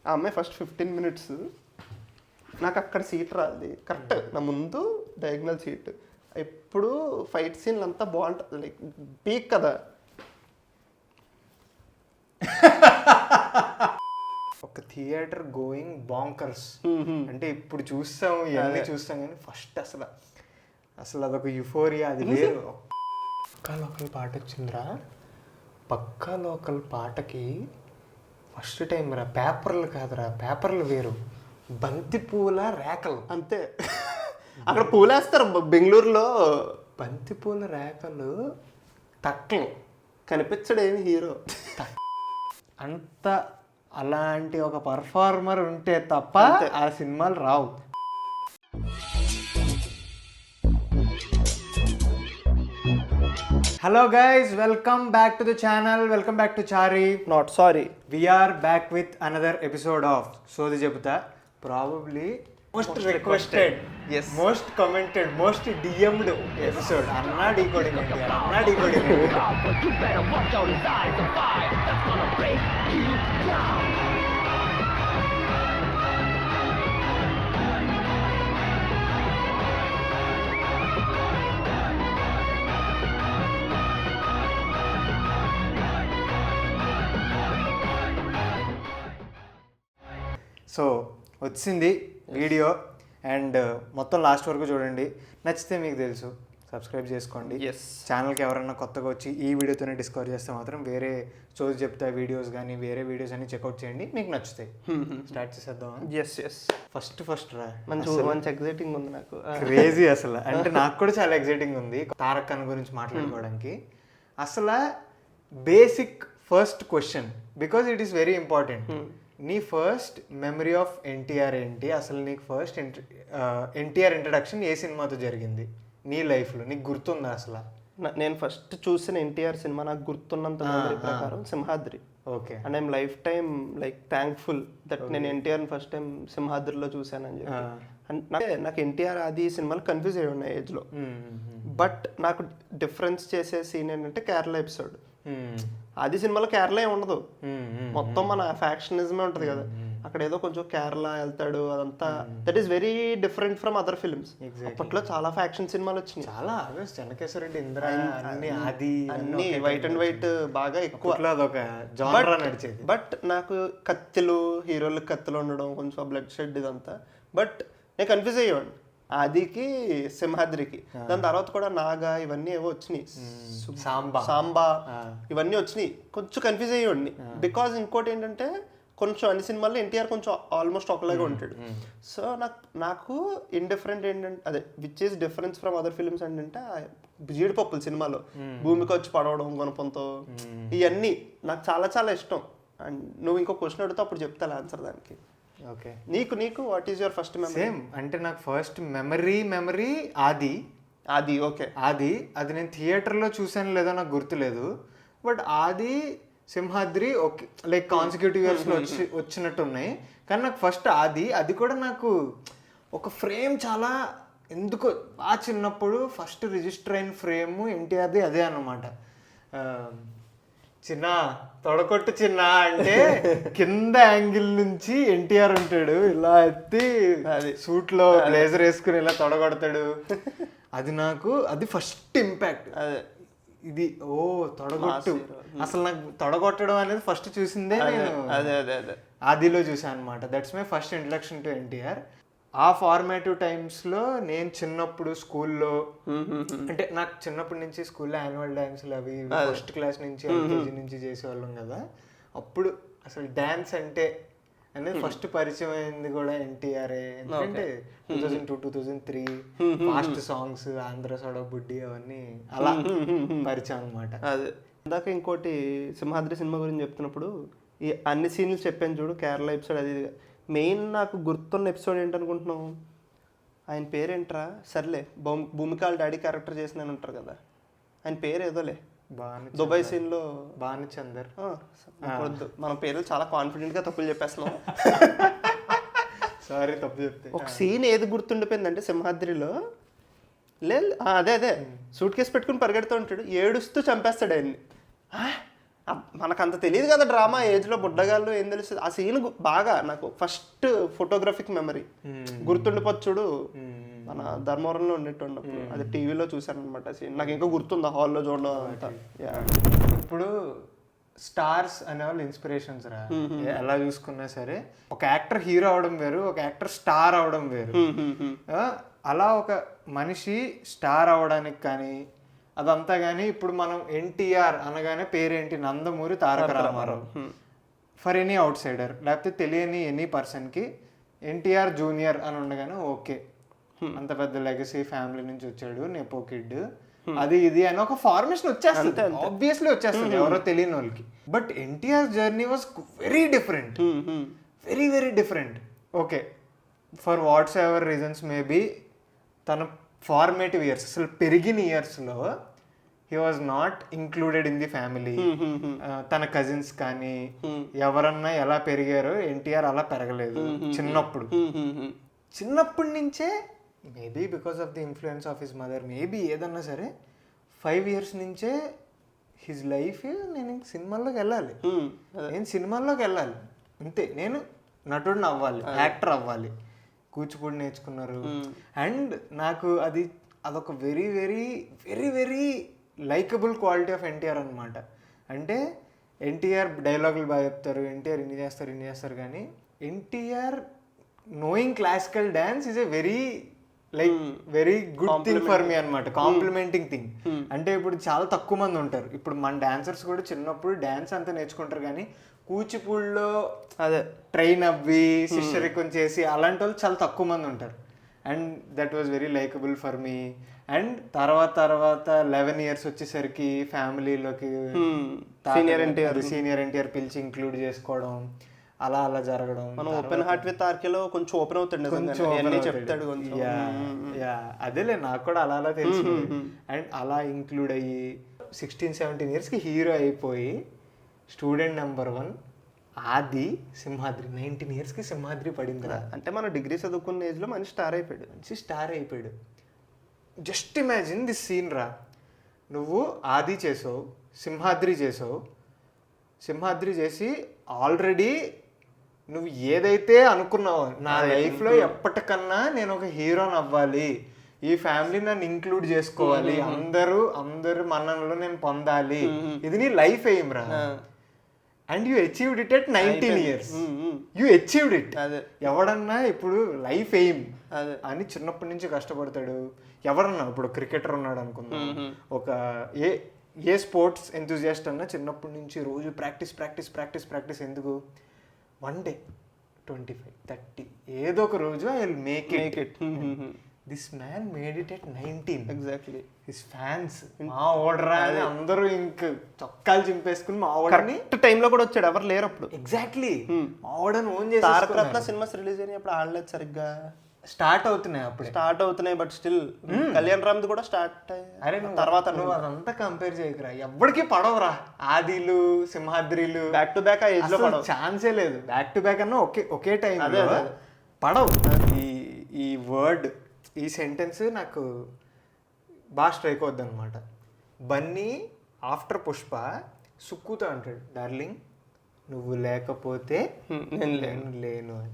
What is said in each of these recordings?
ఆ అమ్మాయి first 15 minutes నాకు అక్కడ సీట్ రాదు కరెక్ట్, నా ముందు డయాగ్నల్ సీట్. ఎప్పుడు ఫైట్ సీన్లు అంతా బాగుంటుంది, లైక్ పీక్ కదా. ఒక థియేటర్ గోయింగ్ బాంకర్స్ అంటే ఇప్పుడు చూస్తాం ఇవన్నీ చూస్తాం కానీ ఫస్ట్ అసలు అదొక యుఫోరియా, అది వేరు. పక్కా లోకల్ పాట వచ్చిందిరా, పక్కా లోకల్ పాటకి ఫస్ట్ టైం రా, పేపర్లు కాదురా, పేపర్లు వేరు, బంతి పూల రేకలు అంతే. అక్కడ పూలేస్తారు బెంగళూరులో, బంతి పూల రేకలు తక్కలు కనిపించడు ఏమి హీరో అంత. అలాంటి ఒక పర్ఫార్మర్ ఉంటే తప్ప ఆ సినిమాలు రావు. Hello guys, welcome back to the channel, welcome back to Chari not sorry. We're back with another episode of సోది చెబుతా. Probably most requested, most commented, most demanded episode. అన్నా డీకోడింగ్ అండి, అన్నా డీకోడింగ్ అండి. సో వచ్చింది వీడియో, అండ్ మొత్తం last వరకు చూడండి. నచ్చితే మీకు తెలుసు సబ్స్క్రైబ్ చేసుకోండి. ఛానల్కి ఎవరైనా కొత్తగా వచ్చి ఈ వీడియోతోనే డిస్కవర్ చేస్తే మాత్రం వేరే చోటు చెప్తా వీడియోస్ కానీ వేరే వీడియోస్ అన్ని చెక్అవుట్ చేయండి, మీకు నచ్చుతాయి. స్టార్ట్ చేసేద్దాం. ఫస్ట్ రా, మంచి ఎగ్జైటింగ్ ఉంది నాకు, క్రేజీ అసలు. అంటే నాకు కూడా చాలా ఎగ్జైటింగ్ ఉంది తారక్ ఖాన్ గురించి మాట్లాడుకోవడానికి. అసలు basic first question, because it is very important. నీ ఫస్ట్ మెమరీ ఆఫ్ ఎన్టీఆర్ ఏంటి? అసలు నీకు ఫస్ట్ ఎన్టీఆర్ ఇంట్రడక్షన్ ఏ సినిమాతో జరిగింది నీ లైఫ్లో? నీకు గుర్తుందా అసలు? నేను ఫస్ట్ చూసిన ఎన్టీఆర్ సినిమా నాకు గుర్తున్నంత మెమరీ ప్రకారం Simhadri. Okay. And I'm life time like thankful that నేను ఎన్టీఆర్ని ఫస్ట్ టైం సింహాద్రిలో చూశానని చెప్పి. అంటే నాకు ఎన్టీఆర్ అది సినిమాలు కన్ఫ్యూజ్ అయ్యి ఉన్నాయి ఏజ్లో. బట్ నాకు డిఫరెన్స్ చేసే సీన్ ఏంటంటే కేరళ ఎపిసోడ్. అది సినిమాలో కేరళ ఉండదు, మొత్తం మన ఫ్యాక్షనిజమే ఉంటుంది కదా. అక్కడ ఏదో కొంచెం కేరళ వెళ్తాడు, అదంతా that is very different from other films. అప్పట్లో చాలా ఫ్యాక్షన్ సినిమాలు వచ్చినాయి, చాలా చెన్నకేశ్వరరెడ్డి, ఇంద్ర, ఆది, అన్ని వైట్ అండ్ వైట్ బాగా ఎక్కువ నడిచేది. బట్ నాకు కత్తులు, హీరోలు కత్తులు ఉండడం, కొంచెం బ్లడ్ షెడ్ ఇదంతా. బట్ నేను కన్ఫ్యూజ్ అయ్యేవాడిని ఆదికి సింహాద్రికి. దాని తర్వాత కూడా నాగా ఇవన్నీ ఏవో వచ్చినాయి, సాంబా ఇవన్నీ వచ్చినాయి. కొంచెం కన్ఫ్యూజ్ అయ్యేవాడిని బికాజ్ ఇంకోటి ఏంటంటే కొంచెం అన్ని సినిమాల్లో ఎన్టీఆర్ కొంచెం ఆల్మోస్ట్ ఒకలాగా ఉంటాడు. సో నాకు ఇండిఫరెంట్ ఏంటంటే అదే which is difference from other films ఏంటంటే జీడిపప్పులు సినిమాలో భూమికి వచ్చి పడవడం గుణపంతో, ఇవన్నీ నాకు చాలా చాలా ఇష్టం. అండ్ నువ్వు ఇంకో క్వశ్చన్ అడిగితే అప్పుడు చెప్తా ఆన్సర్ దానికి. ఓకే. నీకు what is your first memory? Same, అంటే నాకు ఫస్ట్ మెమరీ ఆది. ఓకే. అది నేను థియేటర్లో చూసాను లేదో నాకు గుర్తులేదు. బట్ ఆది, సింహాద్రి ఓకే, లైక్ కాన్సిక్యూటివ్ ఇయర్స్లో వచ్చినట్టు ఉన్నాయి. కానీ నాకు ఫస్ట్ అది కూడా నాకు ఒక ఫ్రేమ్ చాలా ఎందుకో బాగా చిన్నప్పుడు ఫస్ట్ రిజిస్టర్ అయిన ఫ్రేమ్ ఎన్టీఆర్ది అదే అన్నమాట. చిన్న తొడకొట్టు చిన్న అంటే కింద యాంగిల్ నుంచి ఎన్టీఆర్ ఉంటాడు, ఇలా ఎత్తి సూట్ లో బ్లేజర్ వేసుకుని ఇలా తొడగొడతాడు. అది ఫస్ట్ ఇంపాక్ట్. ఇది తొడగొట్టు. అసలు నాకు తొడగొట్టడం అనేది ఫస్ట్ చూసిందే నేను ఆదిలో చూసాను అనమాట. That's my first introduction to NTR. ఆ ఫార్మేటివ్ టైమ్స్లో నేను చిన్నప్పుడు స్కూల్లో, అంటే నాకు చిన్నప్పటి నుంచి స్కూల్లో యాన్యువల్ డ్యాన్సులు అవి ఫస్ట్ క్లాస్ నుంచి ఎల్కేజీ నుంచి చేసేవాళ్ళం కదా. అప్పుడు అసలు డ్యాన్స్ అంటే అనేది ఫస్ట్ పరిచయం అయింది కూడా ఎన్టీఆర్ఏ. ఎందుకంటే 2002, 2003 ఫాస్ట్ సాంగ్స్, ఆంధ్ర సోడా బుడ్డి అవన్నీ అలా పరిచయం అనమాట. అదే ఇందాక ఇంకోటి సింహాద్రి సినిమా గురించి చెప్తున్నప్పుడు ఈ అన్ని సీన్లు చెప్పాను చూడు, కేరళ ఎపిసోడ్ అది. మెయిన్ నాకు గుర్తున్న ఎపిసోడ్ ఏంటనుకుంటున్నావు? ఆయన పేరేంట్రా, సర్లే భూమికాల డాడీ క్యారెక్టర్ చేసిన ఉంటారు కదా, ఆయన పేరు ఏదోలే, దుబాయ్ సీన్లో భానుచందర్. మన పేర్లు చాలా కాన్ఫిడెంట్గా తప్పులు చెప్పేస్తున్నాం. సారీ, తప్పు చెప్తే. ఒక సీన్ ఏది గుర్తుండిపోయిందంటే సింహాద్రిలో, అదే సూట్ కేసు పెట్టుకుని పరిగెడుతూ ఉంటాడు, ఏడుస్తూ చంపేస్తాడు ఆయన్ని. మనకు అంత తెలియదు కదా డ్రామా ఏజ్లో బుడ్డగాళ్ళు ఏం తెలుస్తుంది. ఆ సీన్ బాగా నాకు ఫస్ట్ ఫోటోగ్రఫిక్ మెమరీ గుర్తుండిపోతుంది చూడు. మన ధర్మవరంలో ఉండేటప్పుడు అది టీవీలో చూసాను అనమాట సీన్. నాకు ఇంకా గుర్తుంది హాల్లో చూడడం అంతా. ఇప్పుడు స్టార్స్ అనేవాళ్ళు ఇన్స్పిరేషన్స్ రా. ఎలా చూసుకున్నా సరే ఒక యాక్టర్ హీరో అవడం వేరు, ఒక యాక్టర్ స్టార్ అవడం వేరు. అలా ఒక మనిషి స్టార్ అవడానికి కానీ అదంతా కానీ ఇప్పుడు మనం ఎన్టీఆర్ అనగానే పేరేంటి, Nandamuri Taraka Rama Rao. For any outsider లేకపోతే తెలియని ఎనీ పర్సన్కి ఎన్టీఆర్ జూనియర్ అని ఉండగానే ఓకే, అంత పెద్ద లెగసీ ఫ్యామిలీ నుంచి వచ్చాడు, నెపో కిడ్, అది ఇది అని ఒక ఫార్మేషన్ వచ్చేస్తుంది, ఆబ్వియస్లీ వచ్చేస్తుంది ఎవరో తెలియని వాళ్ళకి. But NTR journey was very different, very very different. Okay, for what's ever reasons maybe తన ఫార్మేటివ్ ఇయర్స్, అసలు పెరిగిన ఇయర్స్లో he was not included in the family. తన కజిన్స్ కానీ ఎవరన్నా ఎలా పెరిగారో ఎన్టీఆర్ అలా పెరగలేదు. చిన్నప్పటి నుంచే maybe because of the influence of his mother, maybe ఏదన్నా సరే 5 years నుంచే హిజ్ లైఫ్ నేను సినిమాల్లోకి వెళ్ళాలి, అంతే, నేను నటుడిని అవ్వాలి, యాక్టర్ అవ్వాలి. కూచిపూడి నేర్చుకున్నారు. అండ్ నాకు అదొక very very very very likeable quality of NTR అనమాట. అంటే ఎన్టీఆర్ డైలాగులు బాగా చెప్తారు, ఎన్టీఆర్ ఇన్ని చేస్తారు కానీ NTR knowing classical dance is a very very good thing for me అనమాట, కాంప్లిమెంటింగ్ థింగ్. అంటే ఇప్పుడు చాలా తక్కువ మంది ఉంటారు, ఇప్పుడు మన డాన్సర్స్ కూడా చిన్నప్పుడు డ్యాన్స్ అంతా నేర్చుకుంటారు కానీ కూచిపూడిలో అదే ట్రైన్ అవ్వి శిష్యరికం చేసి అలాంటి వాళ్ళు చాలా తక్కువ మంది ఉంటారు. And that was very likeable for me. And తర్వాత 11 years వచ్చేసరికి ఫ్యామిలీలోకి సీనియర్ ఎన్టీఆర్ పిలిచి ఇంక్లూడ్ చేసుకోవడం, అలా జరగడం. మనం ఓపెన్ హార్ట్ విత్ ఆర్కేలో కొంచెం ఓపెన్ అవుతాడు, చెప్తాడు కొంచెం. అదేలే, నాకు కూడా అలా తెలుసు. అండ్ అలా ఇంక్లూడ్ అయ్యి 16-17 yearsకి హీరో అయిపోయి స్టూడెంట్ నెంబర్ 1 ఆది సింహాద్రి 19 yearsకి సింహాద్రి పడింది. అంటే మన డిగ్రీ చదువుకున్న ఏజ్లో మంచి స్టార్ అయిపోయాడు. జస్ట్ ఇమాజిన్ దిస్ సీన్ రా, నువ్వు ఆది చేసావు, సింహాద్రి చేసి ఆల్రెడీ నువ్వు ఏదైతే అనుకున్నావో నా లైఫ్లో ఎప్పటికన్నా నేను ఒక హీరోని అవ్వాలి, ఈ ఫ్యామిలీ నన్ను ఇంక్లూడ్ చేసుకోవాలి, అందరు మన్ననలో నేను పొందాలి, ఇది నీ లైఫ్ ఎయిమ్ రా. And you achieved it at 19 years. You achieved it. ఎవడన్నా ఇప్పుడు లైఫ్ ఎయిమ్ అని చిన్నప్పటి నుంచి కష్టపడతాడు. ఎవరన్నా ఇప్పుడు క్రికెటర్ ఉన్నాడు అనుకుందాం, ఒక ఏ స్పోర్ట్స్ ఎంతూజియాస్ట్ అన్నా చిన్నప్పటి నుంచి రోజు ప్రాక్టీస్ ఎందుకు, 1 day 25-30 ఏదో ఒక రోజు I will make it. This man made it at 19. Exactly. His fans మా ఓడరా అని అందరూ ఇంక చొక్కాలు చింపేసుకుని మా ఓడని టైంలో కూడా వచ్చాడు, ఎవరు లేరు అప్పుడు. ఎగ్జాక్ట్లీ, మా ఓడని ఓన్ చేసి. తారక రత్న సినిమాస్ రిలీజ్ అయినాయి అప్పుడు ఆడలేదు సరిగ్గా, స్టార్ట్ అవుతున్నాయి బట్ స్టిల్ కళ్యాణ్ రామ్ది కూడా స్టార్ట్ అరే తర్వాత నువ్వు అదంతా కంపేర్ చేయకురా, ఎవ్వడికి పడవరా. ఆదిలు సింహాద్రిలు బ్యాక్ టు బ్యాక్ ఆ ఏజ్ లో ఛాన్సే లేదు. బ్యాక్ టు బ్యాక్ అన్న ఒకే టైం పడవు. ఈ వర్డ్, ఈ సెంటెన్స్ నాకు బాగా స్ట్రైక్ అవుద్ది అనమాట. బన్నీ ఆఫ్టర్ పుష్ప సుక్కుతో అంటాడు, డార్లింగ్ నువ్వు లేకపోతే నేను లేను అని.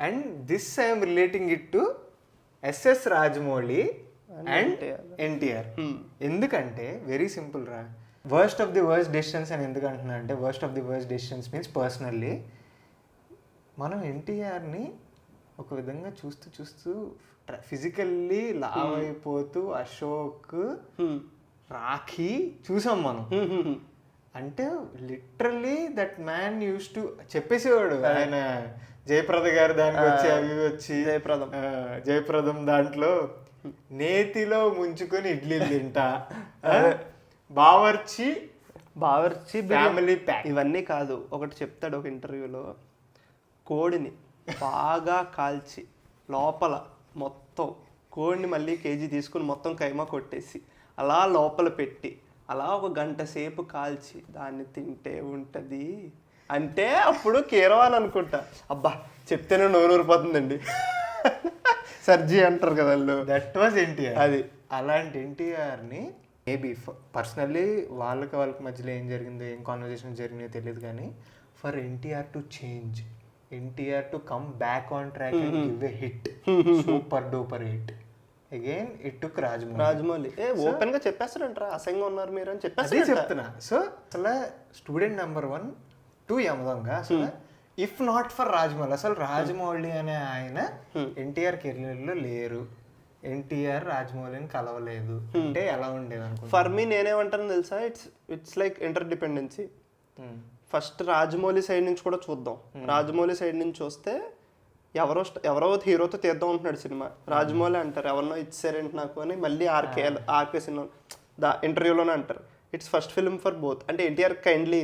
And this I'm relating it to SS Rajamouli and NTR. ఎందుకంటే వెరీ సింపుల్ రా, worst of the worst decisions అని ఎందుకు అంటున్నా అంటే, worst of the worst decisions means personally మనం ఎన్టీఆర్ని ఒక విధంగా చూస్తూ ఫిజికల్లీ లావ్ అయిపోతూ అశోక్ రాఖీ చూసాం మనం. అంటే literally that man used to చెప్పేసేవాడు, ఆయన జయప్రద గారు దానికి వచ్చి అవి వచ్చి జయప్రదం దాంట్లో నేతిలో ముంచుకొని ఇడ్లీలు తింటా, బావర్చి ఫ్యామిలీ ప్యాక్ ఇవన్నీ కాదు. ఒకటి చెప్తాడు ఒక ఇంటర్వ్యూలో, కోడిని బాగా కాల్చి లోపల మొత్తం కోడిని మళ్ళీ కేజీ తీసుకుని మొత్తం కైమా కొట్టేసి అలా లోపల పెట్టి అలా 1 గంట సేపు కాల్చి దాన్ని తింటే ఉంటుంది అంటే అప్పుడు కీరవాన్ అనుకుంటా. అబ్బా చెప్తేనే నోరూరిపోతుందండి. సర్జీ అంటారు కదా వాళ్ళు. That was NTR. అది అలాంటి ఎన్టీఆర్ని మేబీ పర్సనల్లీ వాళ్ళకి మధ్యలో ఏం జరిగిందో ఏం కాన్వర్జేషన్ జరిగినాయో తెలియదు కానీ for NTR to change, NTR to come back on track and give a hit, super duper hit again it took Rajamouli open గా చెప్పేస్తారంటారా అసంగా ఉన్నారు మీరు అని అదే చెప్పేసి చెప్తున్నా. సో అసలు స్టూడెంట్ నెంబర్ 1 2 యమదొంగ అసలు ఇఫ్ నాట్ ఫర్ రాజమౌళి, అసలు రాజమౌళి అనే ఆయన ఎన్టీఆర్ కెరీర్లో లేరు, ఎన్టీఆర్ రాజమౌళిని కలవలేదు అంటే ఎలా ఉండేది అనుకుంటా. ఫర్ మీ నేనేమంటాను తెలుసా, it's like inter dependency. First Rajamouli side నుంచి కూడా చూద్దాం. రాజమౌళి సైడ్ నుంచి చూస్తే ఎవరో హీరోతో తీద్దాం అంటున్నాడు సినిమా, రాజమౌళి అంటారు ఎవరినో ఇచ్చారేంటి నాకు అని, మళ్ళీ ఆర్కే సినిమా ఇంటర్వ్యూలోనే అంటారు it's first film for both. అంటే NTR kindly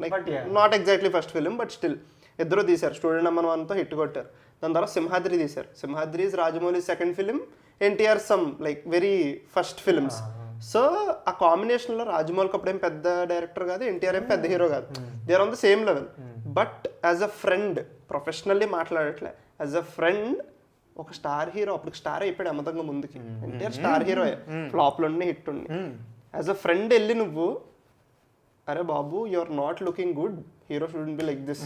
like not exactly first film but still ఇద్దరు తీశారు. స్టూడెంట్ నెంబర్ 1తో హిట్ కొట్టారు. దాని తర్వాత సింహాద్రి తీశారు. Simhadri is Rajamouli second film, NTR some like very first films. So ఆ కాంబినేషన్లో రాజమౌళికి అప్పుడేం పెద్ద డైరెక్టర్ కాదు, ఎన్టీఆర్ ఏం పెద్ద హీరో కాదు, they are on the same level. But as a friend, professionally మాట్లాడట్లే, యాజ్ అ ఫ్రెండ్ ఒక స్టార్ హీరో, అప్పుడు స్టార్ అయిపోయాడు అమ్మతంగా ముందుకి. ఎన్టీఆర్ స్టార్ హీరో, ఫ్లాప్లు ఉండి హిట్ ఉండి. యాజ్ అ ఫ్రెండ్ వెళ్ళి నువ్వు అరే బాబు you are not looking good, hero shouldn't be like this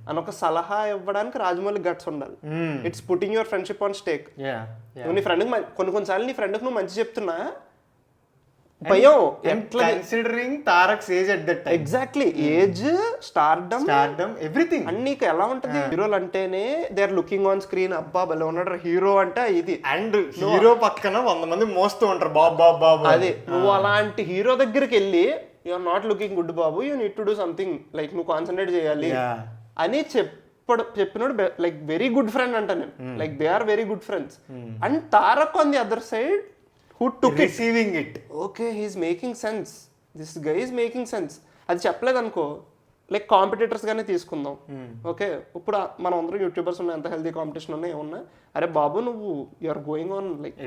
అని ఒక సలహా ఇవ్వడానికి రాజమౌళి గట్స్ ఉండాలి. It's putting your friendship on stake. నువ్వు నీ ఫ్రెండ్కి కొన్నిసార్లు నీ ఫ్రెండ్కి నువ్వు మంచి చెప్తున్నా భయం, considering Tarak's age at that time. Exactly age, stardom everything. And నీకు ఎలా ఉంటది, హీరోలు అంటేనే they are looking on screen, అబ్బా భలే ఉన్నాడు హీరో అంటే ఇది, అండ్ హీరో పక్కన 100 మంది మోస్తూ ఉంటారు బాబు. అదే నువ్వు అలాంటి హీరో దగ్గరికి వెళ్ళి you are not looking good బాబు, you need to do something, like నువ్వు కాన్సన్ట్రేట్ చేయాలి అని చెప్పినోడు లైక్ వెరీ గుడ్ ఫ్రెండ్ అంట నేను. Like they are very good friends. And Tarak on the other side who took receiving it. Okay, he's making sense, this guy is making sense. అది చెప్పలేదు అనుకో, like competitors గానే తీసుకుందాం. ఓకే, ఇప్పుడు మనం అందరం యూట్యూబర్స్ ఉన్నాయి, ఎంత హెల్తీ కాంపిటీషన్ ఉన్నాయి ఏమన్నా, అరే బాబు నువ్వు యూఆర్ గోయింగ్ ఆన్ లైక్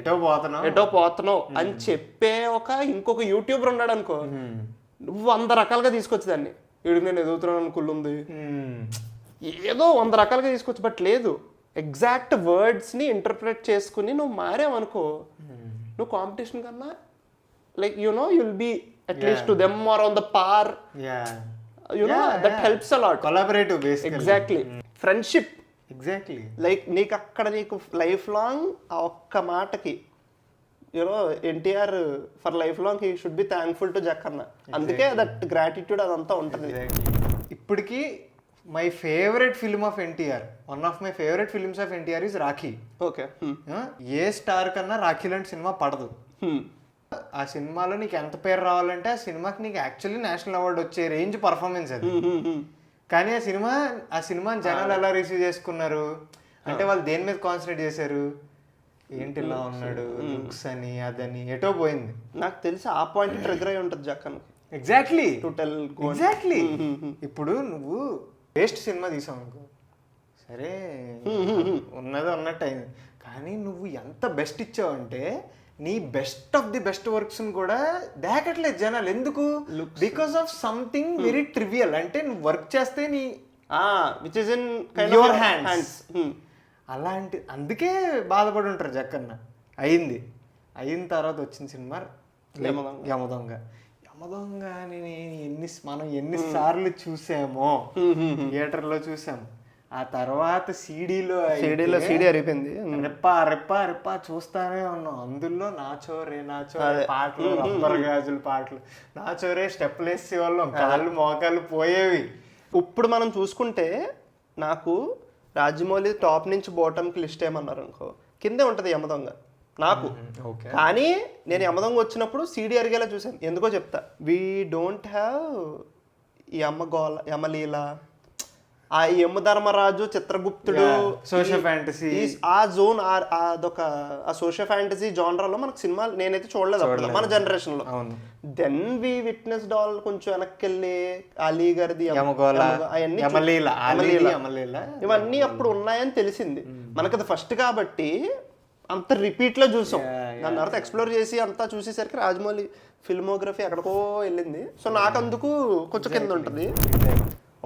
ఎటో పోతున్నావు అని చెప్పే ఇంకొక యూట్యూబర్ ఉన్నాడు అనుకో, నువ్వు 100 రకాలుగా తీసుకొచ్చి దాన్ని, వీడికి నేను ఎదుగుతున్నాను కుళ్ళుంది ఏదో 100 రకాలుగా తీసుకొచ్చి, బట్ లేదు ఎగ్జాక్ట్ వర్డ్స్ని ఇంటర్ప్రిట్ చేసుకుని నువ్వు మారేవనుకో, నువ్వు కాంపిటీషన్ కన్నా like you'll be at least to them or on the par. That helps a lot. Collaborative basically. Exactly. Friendship. Exactly. Like నీకు అక్కడ నీకు లైఫ్ లాంగ్ ఆ ఒక్క మాటకి NTR for life long he should be thankful to Jakkanna. అందుకే that gratitude అదంతా ఉంటుంది. ఇప్పటికి my favourite film of NTR, one of my favourite films of NTR is Rakhi. Okay, A star కన్నా రాఖీ లాంటి సినిమా పడదు. ఆ సినిమాలో నీకు ఎంత పేరు రావాలంటే ఆ సినిమాకి నీకు యాక్చువల్లీ నేషనల్ అవార్డు వచ్చే రేంజ్ పర్ఫార్మెన్స్ అది. కానీ ఆ సినిమాని జనాలు ఎలా రిసీవ్ చేసుకున్నారు అంటే వాళ్ళు దేని మీద కాన్సన్ట్రేట్ చేశారు, ఏంటి ఇలా ఉన్నాడు లుక్స్ అని అదని ఎటో పోయింది. నాకు తెలిసి ఆ పాయింట్ ట్రిగర్ అయి ఉంటుంది జక్కన్నకి. Exactly exactly. ఇప్పుడు నువ్వు వేస్ట్ సినిమా తీసావు అనుకో, సరే ఉన్నది ఉన్నట్టు అయింది, కానీ నువ్వు ఎంత బెస్ట్ ఇచ్చావంటే నీ best of the best works కూడా దాకట్లేదు జనాలు. ఎందుకు? Because of something very trivial. అంటే నువ్వు వర్క్ చేస్తే నీ which is in your hands అలాంటి, అందుకే బాధపడి ఉంటారు జక్కన్న. అయిన తర్వాత వచ్చిన సినిమా యమదొంగ. మనం ఎన్నిసార్లు చూసామో థియేటర్లో చూసాము. ఆ తర్వాత సీడీలో సీడీ అరిపోయింది, రెప్ప చూస్తానే ఉన్నాం. అందులో నాచోరే పాటలు, రబ్బర్ గాజుల పాటలు, నాచోరే స్టెప్లు వేసే వాళ్ళం, కాళ్ళు మోకాళ్ళు పోయేవి. ఇప్పుడు మనం చూసుకుంటే నాకు రాజమౌళి టాప్ నుంచి బాటమ్కి లిస్ట్ ఏమన్నారు అనుకో, కిందే ఉంటుంది యమదొంగ నాకు. కానీ నేను యమదొంగ వచ్చినప్పుడు సీడీ అరిగేలా చూసాను. ఎందుకో చెప్తా. వీ డోంట్ హ్యావ్ యమలీల, ఆ యమధర్మరాజు, చిత్రగుప్తుడు, సోషల్ ఫ్యాంటసీ, ఆ జోన్, అదొక ఆ సోషల్ ఫ్యాంటసీ జానరాలో మనకు సినిమాలు నేనైతే చూడలేదు మన జనరేషన్ లో. దెన్ వి విట్నెస్డ్ ఆల్ కొంచెం వెనక్కి వెళ్ళి అలీ గారిది ఇవన్నీ అప్పుడు ఉన్నాయని తెలిసింది మనకు. అది ఫస్ట్ కాబట్టి అంత రిపీట్ లో చూసాం. దాని తర్వాత ఎక్స్ప్లోర్ చేసి అంతా చూసేసరికి రాజమౌళి ఫిల్మోగ్రఫీ ఎక్కడికో వెళ్ళింది. సో నాకు అందుకు కొంచెం కింద ఉంటుంది.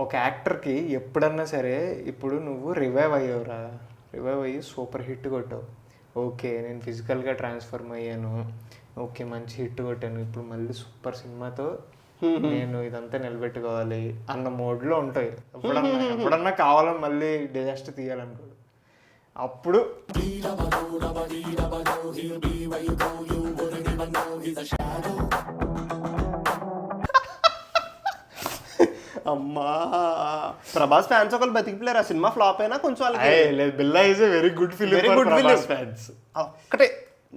ఒక యాక్టర్కి ఎప్పుడన్నా సరే, ఇప్పుడు నువ్వు రివైవ్ అయ్యి సూపర్ హిట్ కొట్టావు, ఓకే నేను ఫిజికల్గా ట్రాన్స్ఫర్మ్ అయ్యాను, ఓకే మంచి హిట్ కొట్టాను, ఇప్పుడు మళ్ళీ సూపర్ సినిమాతో నేను ఇదంతా నిలబెట్టుకోవాలి అన్న మోడ్లో ఉంటాయి. ఎప్పుడన్నా కావాలని మళ్ళీ డిజాస్టర్ తీయాలనుకోడు. అప్పుడు అమ్మా ప్రభాస్ ఫ్యాన్స్ ఒకళ్ళు బతికిపోయారు. ఆ సినిమా ఫ్లాప్ అయినా కొంచెం వాళ్ళకి బిల్లా is a very good film, Very good film. Fans. ఒక్కటే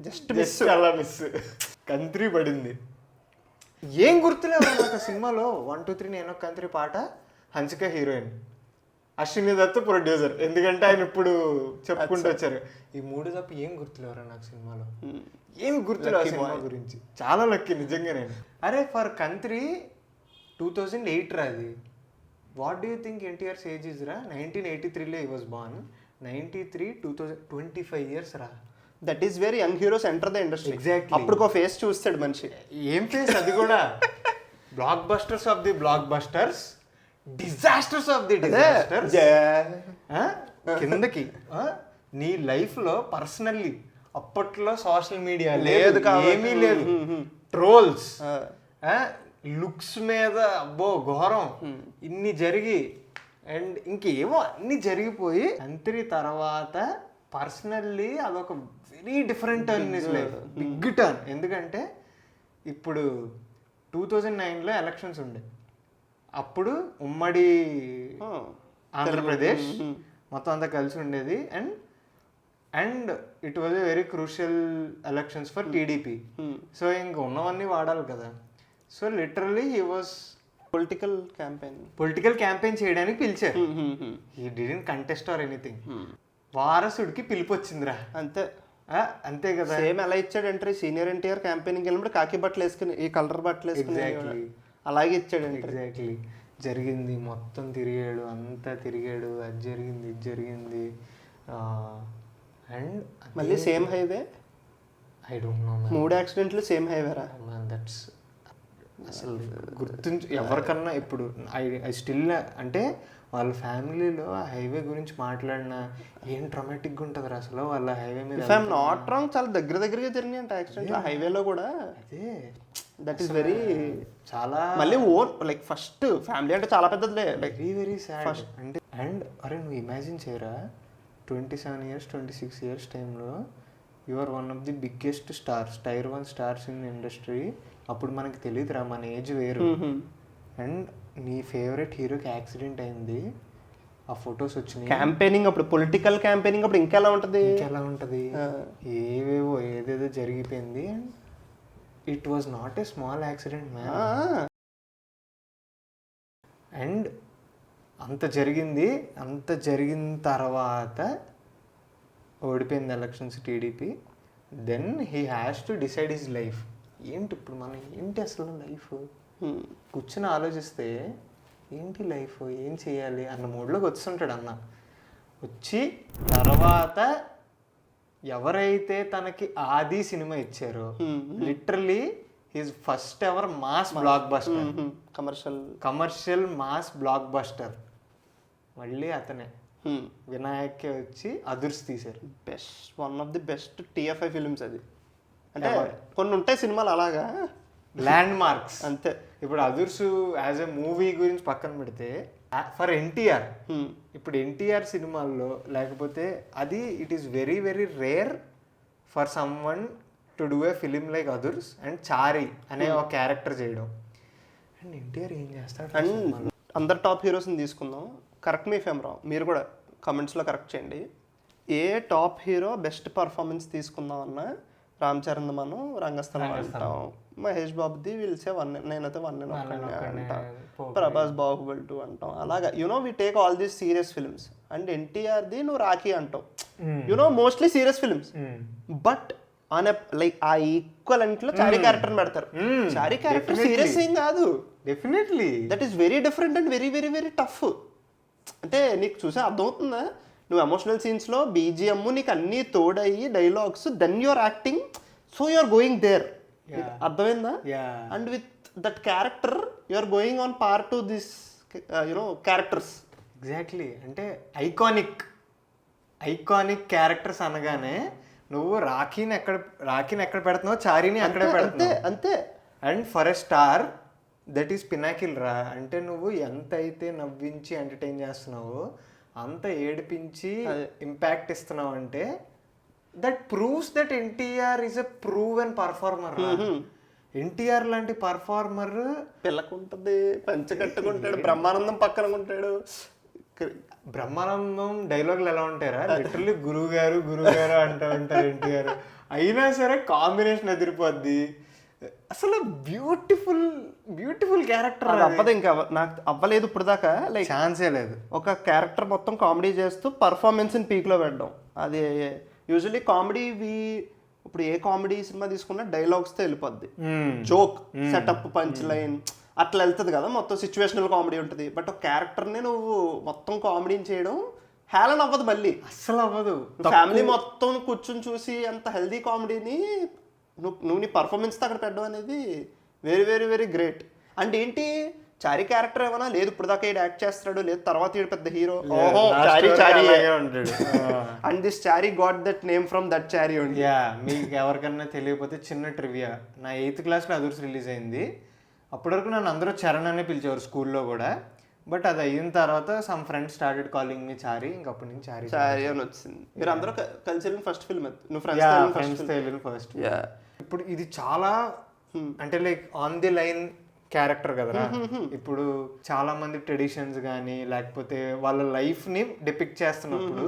జస్ట్ మిస్. అలా మిస్ కంత్రి పడింది. ఏం గుర్తులేవు నాకు సినిమాలో 1, 2, 3 నేను కంత్రి పాట, హన్సిక హీరోయిన్, అశ్విని దత్ ప్రొడ్యూసర్. ఎందుకంటే ఆయన ఇప్పుడు చెప్పుకుంటూ వచ్చారు. ఈ 3 తప్ప ఏం గుర్తులేవరా నాకు సినిమాలో, ఏమి గుర్తులేవు సినిమా గురించి. చాలా లక్కీ నిజంగా నేను. అరే ఫర్ కంత్రి 2008 రా అది. What do you think NTR age is రా? 1983లో హీ వాజ్ బార్న్. 93, 2000, 25 years రా. That is very young heroes enter the industry. Exactly. అప్పుడు ఒక ఫేస్ చూస్తాడు మనిషి. ఏం ఫేస్ అది కూడా. Black busters of the black busters, disasters of the disasters. కిందకి నీ లైఫ్ లో పర్సనల్లీ అప్పట్లో సోషల్ మీడియా లేదు, ఏమీ లేదు. ట్రోల్స్, లుక్స్ మీద అబ్బో ఘోరం, ఇన్ని జరిగి అండ్ ఇంకేమో అన్ని జరిగిపోయి కంత్రి తర్వాత పర్సనల్లీ అదొక very different turn in his life. Big turn. ఎందుకంటే ఇప్పుడు 2009లో ఎలక్షన్స్ ఉండే. అప్పుడు ఉమ్మడి ఆంధ్రప్రదేశ్ మొత్తం అంతా కలిసి ఉండేది. And it was a very crucial elections for TDP. So ఇంక ఉన్నవన్నీ వాడాలి కదా. So literally he was political campaign చేయడానికి పిలిచారు. He didn't contest or anything. వారసుడికి పిలుపు వచ్చిందిరా, అంతే. అంతే కదా. సేమ్ ఎలా ఇచ్చాడు ఎంట్రీ సీనియర్ ఎన్టీఆర్ క్యాంపెయినింగ్ వెళ్ళినప్పుడు కాకి బట్టలు వేసుకుని, ఈ కలర్ బట్టలు వేసుకుని అలాగే ఇచ్చాడు. ఎగ్జాక్ట్లీ జరిగింది మొత్తం తిరిగాడు, అంతా తిరిగాడు, అది జరిగింది, ఇది జరిగింది. అండ్ మళ్ళీ same highway. I don't no, 3 యాక్సిడెంట్లు సేమ్ హైవేరా. దట్స్ అసలు గుర్తుంచు ఎవరికన్నా. ఇప్పుడు ఐ స్టిల్ అంటే వాళ్ళ ఫ్యామిలీలో ఆ హైవే గురించి మాట్లాడినా ఏం ట్రామాటిక్గా ఉంటుంది అసలు. వాళ్ళ హైవే మీద ఇఫ్ ఐఎమ్ నాట్ రాంగ్ చాలా దగ్గరగా జరిగినాయి అంటే యాక్సిడెంట్ ఆ హైవేలో కూడా. అదే దట్ ఈస్ వెరీ చాలా మళ్ళీ ఓన్ లైక్ ఫస్ట్ ఫ్యామిలీ అంటే చాలా పెద్దదిలే, లైక్ వెరీ సాడ్. అంటే అండ్ అరే నువ్వు ఇమాజిన్ చేయరా, 27 years 26 years టైంలో you are one of the biggest stars, Tier 1 stars in industry. అప్పుడు మనకి తెలియదురా, మన ఏజ్ వేరు. అండ్ నీ ఫేవరెట్ హీరోకి యాక్సిడెంట్ అయింది, ఆ ఫొటోస్ వచ్చినాయి. క్యాంపెయినింగ్ అప్పుడు, పొలిటికల్ క్యాంపెయినింగ్ అప్పుడు ఇంకెలా ఉంటుంది, ఏవేవో ఏదేదో జరిగిపోయింది. And it was not a small accident man. And అంత జరిగిన తర్వాత ఓడిపోయింది elections TDP. Then he has to decide his life. ఏంటి ఇప్పుడు మనం ఏంటి అసలు లైఫ్ కూర్చొని ఆలోచిస్తే ఏంటి లైఫ్, ఏం చేయాలి అన్న మూడ్లోకి వస్తుంటాడు అన్న. వచ్చి తర్వాత ఎవరైతే తనకి ఆది సినిమా ఇచ్చారో, literally his first ever mass block buster, commercial mass block buster మళ్ళీ అతనే. వినాయకే వచ్చి అదుర్స్ తీశారు. One of the best TFI films అది. అంటే కొన్ని ఉంటాయి సినిమాలు అలాగా ల్యాండ్ మార్క్స్ అంతే. ఇప్పుడు అదుర్సు యాజ్ ఎ మూవీ గురించి పక్కన పెడితే ఫర్ ఎన్టీఆర్, ఇప్పుడు ఎన్టీఆర్ సినిమాల్లో లేకపోతే అది it is very very rare for someone to do a film like Adhurs and Chari అనే ఒక క్యారెక్టర్ చేయడం. అండ్ ఎన్టీఆర్ ఏం చేస్తాడు. అండ్ అందరు టాప్ హీరోస్ని తీసుకుందాం. కరెక్ట్ మీ ఫేమ్ రావు, మీరు కూడా కమెంట్స్లో కరెక్ట్ చేయండి. ఏ టాప్ హీరో బెస్ట్ పర్ఫార్మెన్స్ తీసుకుందాం అన్నా రామ్ చరణ్ మనం రంగస్థలం అంటాం, మహేష్ బాబుది విల్సే నేనైతే వన్ అంటాం, ప్రభాస్ బాహుబలి 2 అంటాం. అలాగా we take all these serious films. And ఎన్టీఆర్ది నువ్వు రాఖీ అంటావు, mostly serious films. But on like ఆ ఈక్వలెంట్లో చారీ క్యారెక్టర్ పెడతారు. చారీ క్యారెక్టర్ సీరియస్ ఏం కాదు, definitely that is very different and very very very tough. అంటే నీకు చూసే అర్థమవుతుందా, నువ్వు ఎమోషనల్ సీన్స్లో BGM నీకు అన్నీ తోడయ్యి dialogues, then you're acting, so you're going there. అర్థమైందా? And with that character you're going on par to this characters. Exactly. అంటే ఐకానిక్ క్యారెక్టర్స్ అనగానే నువ్వు రాఖీని ఎక్కడ పెడుతున్నావు, చారీని అక్కడే అంతే పెడుతున్నావు. అంతే. And for a star that is Pinnacle రా. అంటే నువ్వు ఎంత అయితే నవ్వించి ఎంటర్టైన్ చేస్తున్నావో అంత ఏడిపించి ఇంపాక్ట్ ఇస్తున్నావు అంటే that proves that NTR is a proven performer. NTR లాంటి పర్ఫార్మర్ పిల్లకుంటది, పంచ కట్టుకుంటాడు, బ్రహ్మానందం పక్కన ఉంటాడు. బ్రహ్మానందం డైలాగులు ఎలా ఉంటారా, లిటరల్లీ గురువు గారు అంటూ ఉంటారు ఎన్టీఆర్. అయినా సరే కాంబినేషన్ ఎదిరిపోద్ది. అసలు బ్యూటిఫుల్ క్యారెక్టర్. అది అవ్వదు ఇంకా, నాకు అవ్వలేదు ఇప్పుడు దాకా. లైక్ ఛాన్సే లేదు. ఒక క్యారెక్టర్ మొత్తం కామెడీ చేస్తూ పర్ఫార్మెన్స్ని పీక్లో పెట్టడం. అది యూజువలీ కామెడీ ఇప్పుడు ఏ కామెడీ సినిమా తీసుకున్నా డైలాగ్స్తో వెళ్ళిపోద్ది. జోక్, సెటప్, పంచ్ లైన్ అట్లా వెళ్తుంది కదా, మొత్తం సిచ్యువేషనల్ కామెడీ ఉంటుంది. బట్ ఒక క్యారెక్టర్ని నువ్వు మొత్తం కామెడీని చేయడం హేళన అవ్వదు, మళ్ళీ అస్సలు అవ్వదు. ఫ్యామిలీ మొత్తం కూర్చుని చూసి అంత హెల్దీ కామెడీని నువ్వు నీ పర్ఫార్మెన్స్తో అక్కడ పెట్టడం అనేది very very very great. And ఏంటి, చారీ క్యారెక్టర్ ఏమన్నా లేదు ఇప్పుడు దాకా ఈడు యాక్ట్ చేస్తాడు, లేదు తర్వాత ఈడు పెద్ద హీరో, ఓహో చారీ ఉంటాడు. And this Chari got that name from that Chari ఉంది. మీకు ఎవరికన్నా తెలియకపోతే చిన్న ట్రివియా, నా 8th క్లాస్లో అదుర్స్ రిలీజ్ అయింది. అప్పటి వరకు నన్ను అందరూ చరణ్ అనే పిలిచేవారు స్కూల్లో కూడా. బట్ అది అయిన తర్వాత some friends started calling me Chari. ఇంకప్పటి నుంచి చారీ అని వచ్చింది. మీరు అందరూ కలిసి వెళ్ళిన ఫస్ట్ ఫిల్మ్, నువ్వు ఫ్రెండ్స్తో వెళ్ళిన ఫస్ట్. ఇప్పుడు ఇది చాలా అంటే like on the line character కదరా. ఇప్పుడు చాలా మంది ట్రెడిషన్స్ కానీ లేకపోతే వాళ్ళ లైఫ్ ని డిపిక్ట్ చేస్తున్నప్పుడు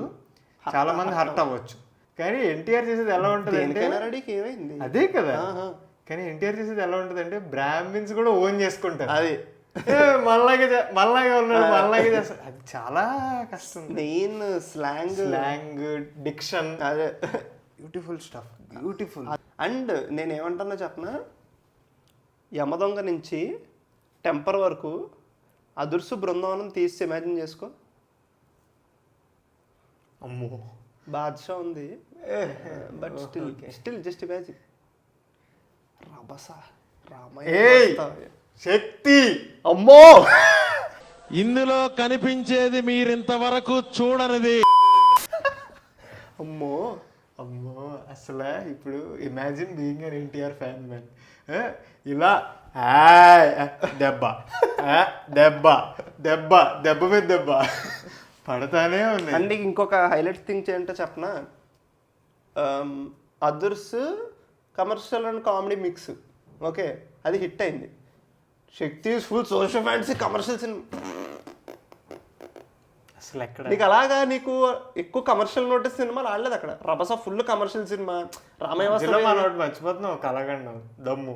చాలా మంది హర్ట్ అవ్వచ్చు. కానీ ఎన్టీఆర్ చేసేది ఎలా ఉంటుంది అంటే, అదే కదా, కానీ ఎన్టీఆర్ చేసేది ఎలా ఉంటుంది అంటే బ్రాహ్మిన్స్ కూడా ఓన్ చేసుకుంటారు. అది మళ్ళాగే ఉన్నాడు, మళ్ళాగే చేస్తాడు. అది చాలా కష్టం. మెయిన్ స్లాంగ్, డిక్షన్, అదే బ్యూటిఫుల్ స్టఫ్, బ్యూటిఫుల్. అండ్ నేను ఏమంటున్నా చెప్పనా, యమదొంగ నుంచి టెంపర్ వరకు అదుర్సు బృందావనం తీసి ఇమాజిన్ చేసుకో. అమ్మో, బాద్షా ఉంది, but still just imagine. Rabhasa, Ramayya, Shakti, అమ్మో ఇందులో కనిపించేది మీరింతవరకు చూడనిది. అమ్మో అమ్మో, అసలు ఇప్పుడు imagine being an NTR fan man. ఇలా దెబ్బ దెబ్బ దెబ్బ దెబ్బ మీద దెబ్బ పడతానే ఉంది. అండ్ ఇంకొక హైలైట్ థింగ్ ఏంటో చెప్పనా, Adhurs commercial and comedy mix. Okay, అది హిట్ అయింది. Shakti full social fancy commercial cinema. అసలు ఎక్కడ నీకు అలాగా నీకు ఎక్కువ కమర్షియల్ నోటీస్ సినిమాలు ఆడలేదు అక్కడ. రభస ఫుల్ కమర్షియల్ సినిమా. రామయ్య మర్చిపోతున్నావు, కలగండం, దమ్ము,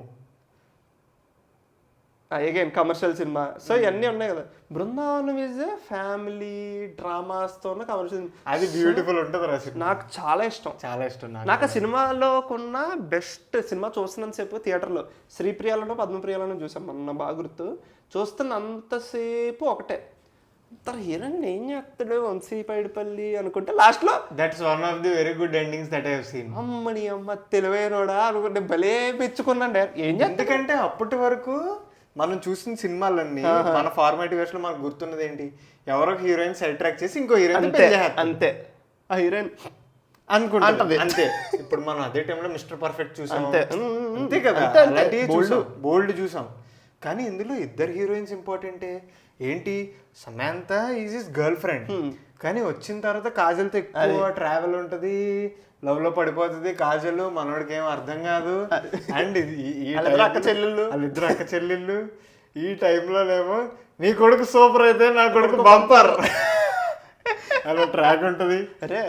అగైన్ కమర్షియల్ సినిమా. సో ఇవన్నీ ఉన్నాయి కదా. బృందావనం ఈజ్ ఫ్యామిలీ డ్రామాస్తో ఉన్న కమర్షియల్. అది బ్యూటిఫుల్ ఉంటుంది. నాకు చాలా ఇష్టం, చాలా ఇష్టం. నాకు ఆ సినిమాలో కొన్న బెస్ట్ సినిమా చూస్తున్నంతసేపు థియేటర్లో శ్రీప్రియాలను పద్మప్రియాలను చూసాం మొన్న, బాగా గుర్తు. చూస్తున్నంతసేపు ఒకటే, హీరోయిన్ ఏం చేస్తాడు వంశీ పైడిపల్లి అనుకుంటే లాస్ట్లో that's one of the very good endings that I have seen. అమ్మని అమ్మ తెలివైనోడా అనుకుంటే భలే మెచ్చుకున్నాను. ఏం ఎందుకంటే అప్పటి వరకు మనం చూసిన సినిమాలన్నీ మన ఫార్మాటివ్ వేస్ లో మనకు గుర్తున్నది ఏంటి, ఎవరో హీరోయిన్ సైడ్ ట్రాక్ చేసి ఇంకో హీరోయిన్ అంతే, ఆ హీరోయిన్ అనుకుంటుంది అంతే. ఇప్పుడు మనం అదే టైంలో మిస్టర్ పర్ఫెక్ట్ చూసాం, అంతే కదా, బోల్డ్ చూసాం. కానీ ఇందులో ఇద్దరు హీరోయిన్స్ ఇంపార్టెంటే. ఏంటి, Samantha is his girl friend, కానీ వచ్చిన తర్వాత కాజల్తో ఎక్కువ ట్రావెల్ ఉంటుంది, లవ్ లో పడిపోతుంది కాజల్, మనోడికి ఏం అర్థం కాదు. అండ్ వాళ్ళిద్దరు అక్క చెల్లెళ్ళు. ఈ టైంలోనేమో నీ కొడుకు సూపర్ అయితే నా కొడుకు బంపర్ అలా ట్రాక్ ఉంటుంది. అరే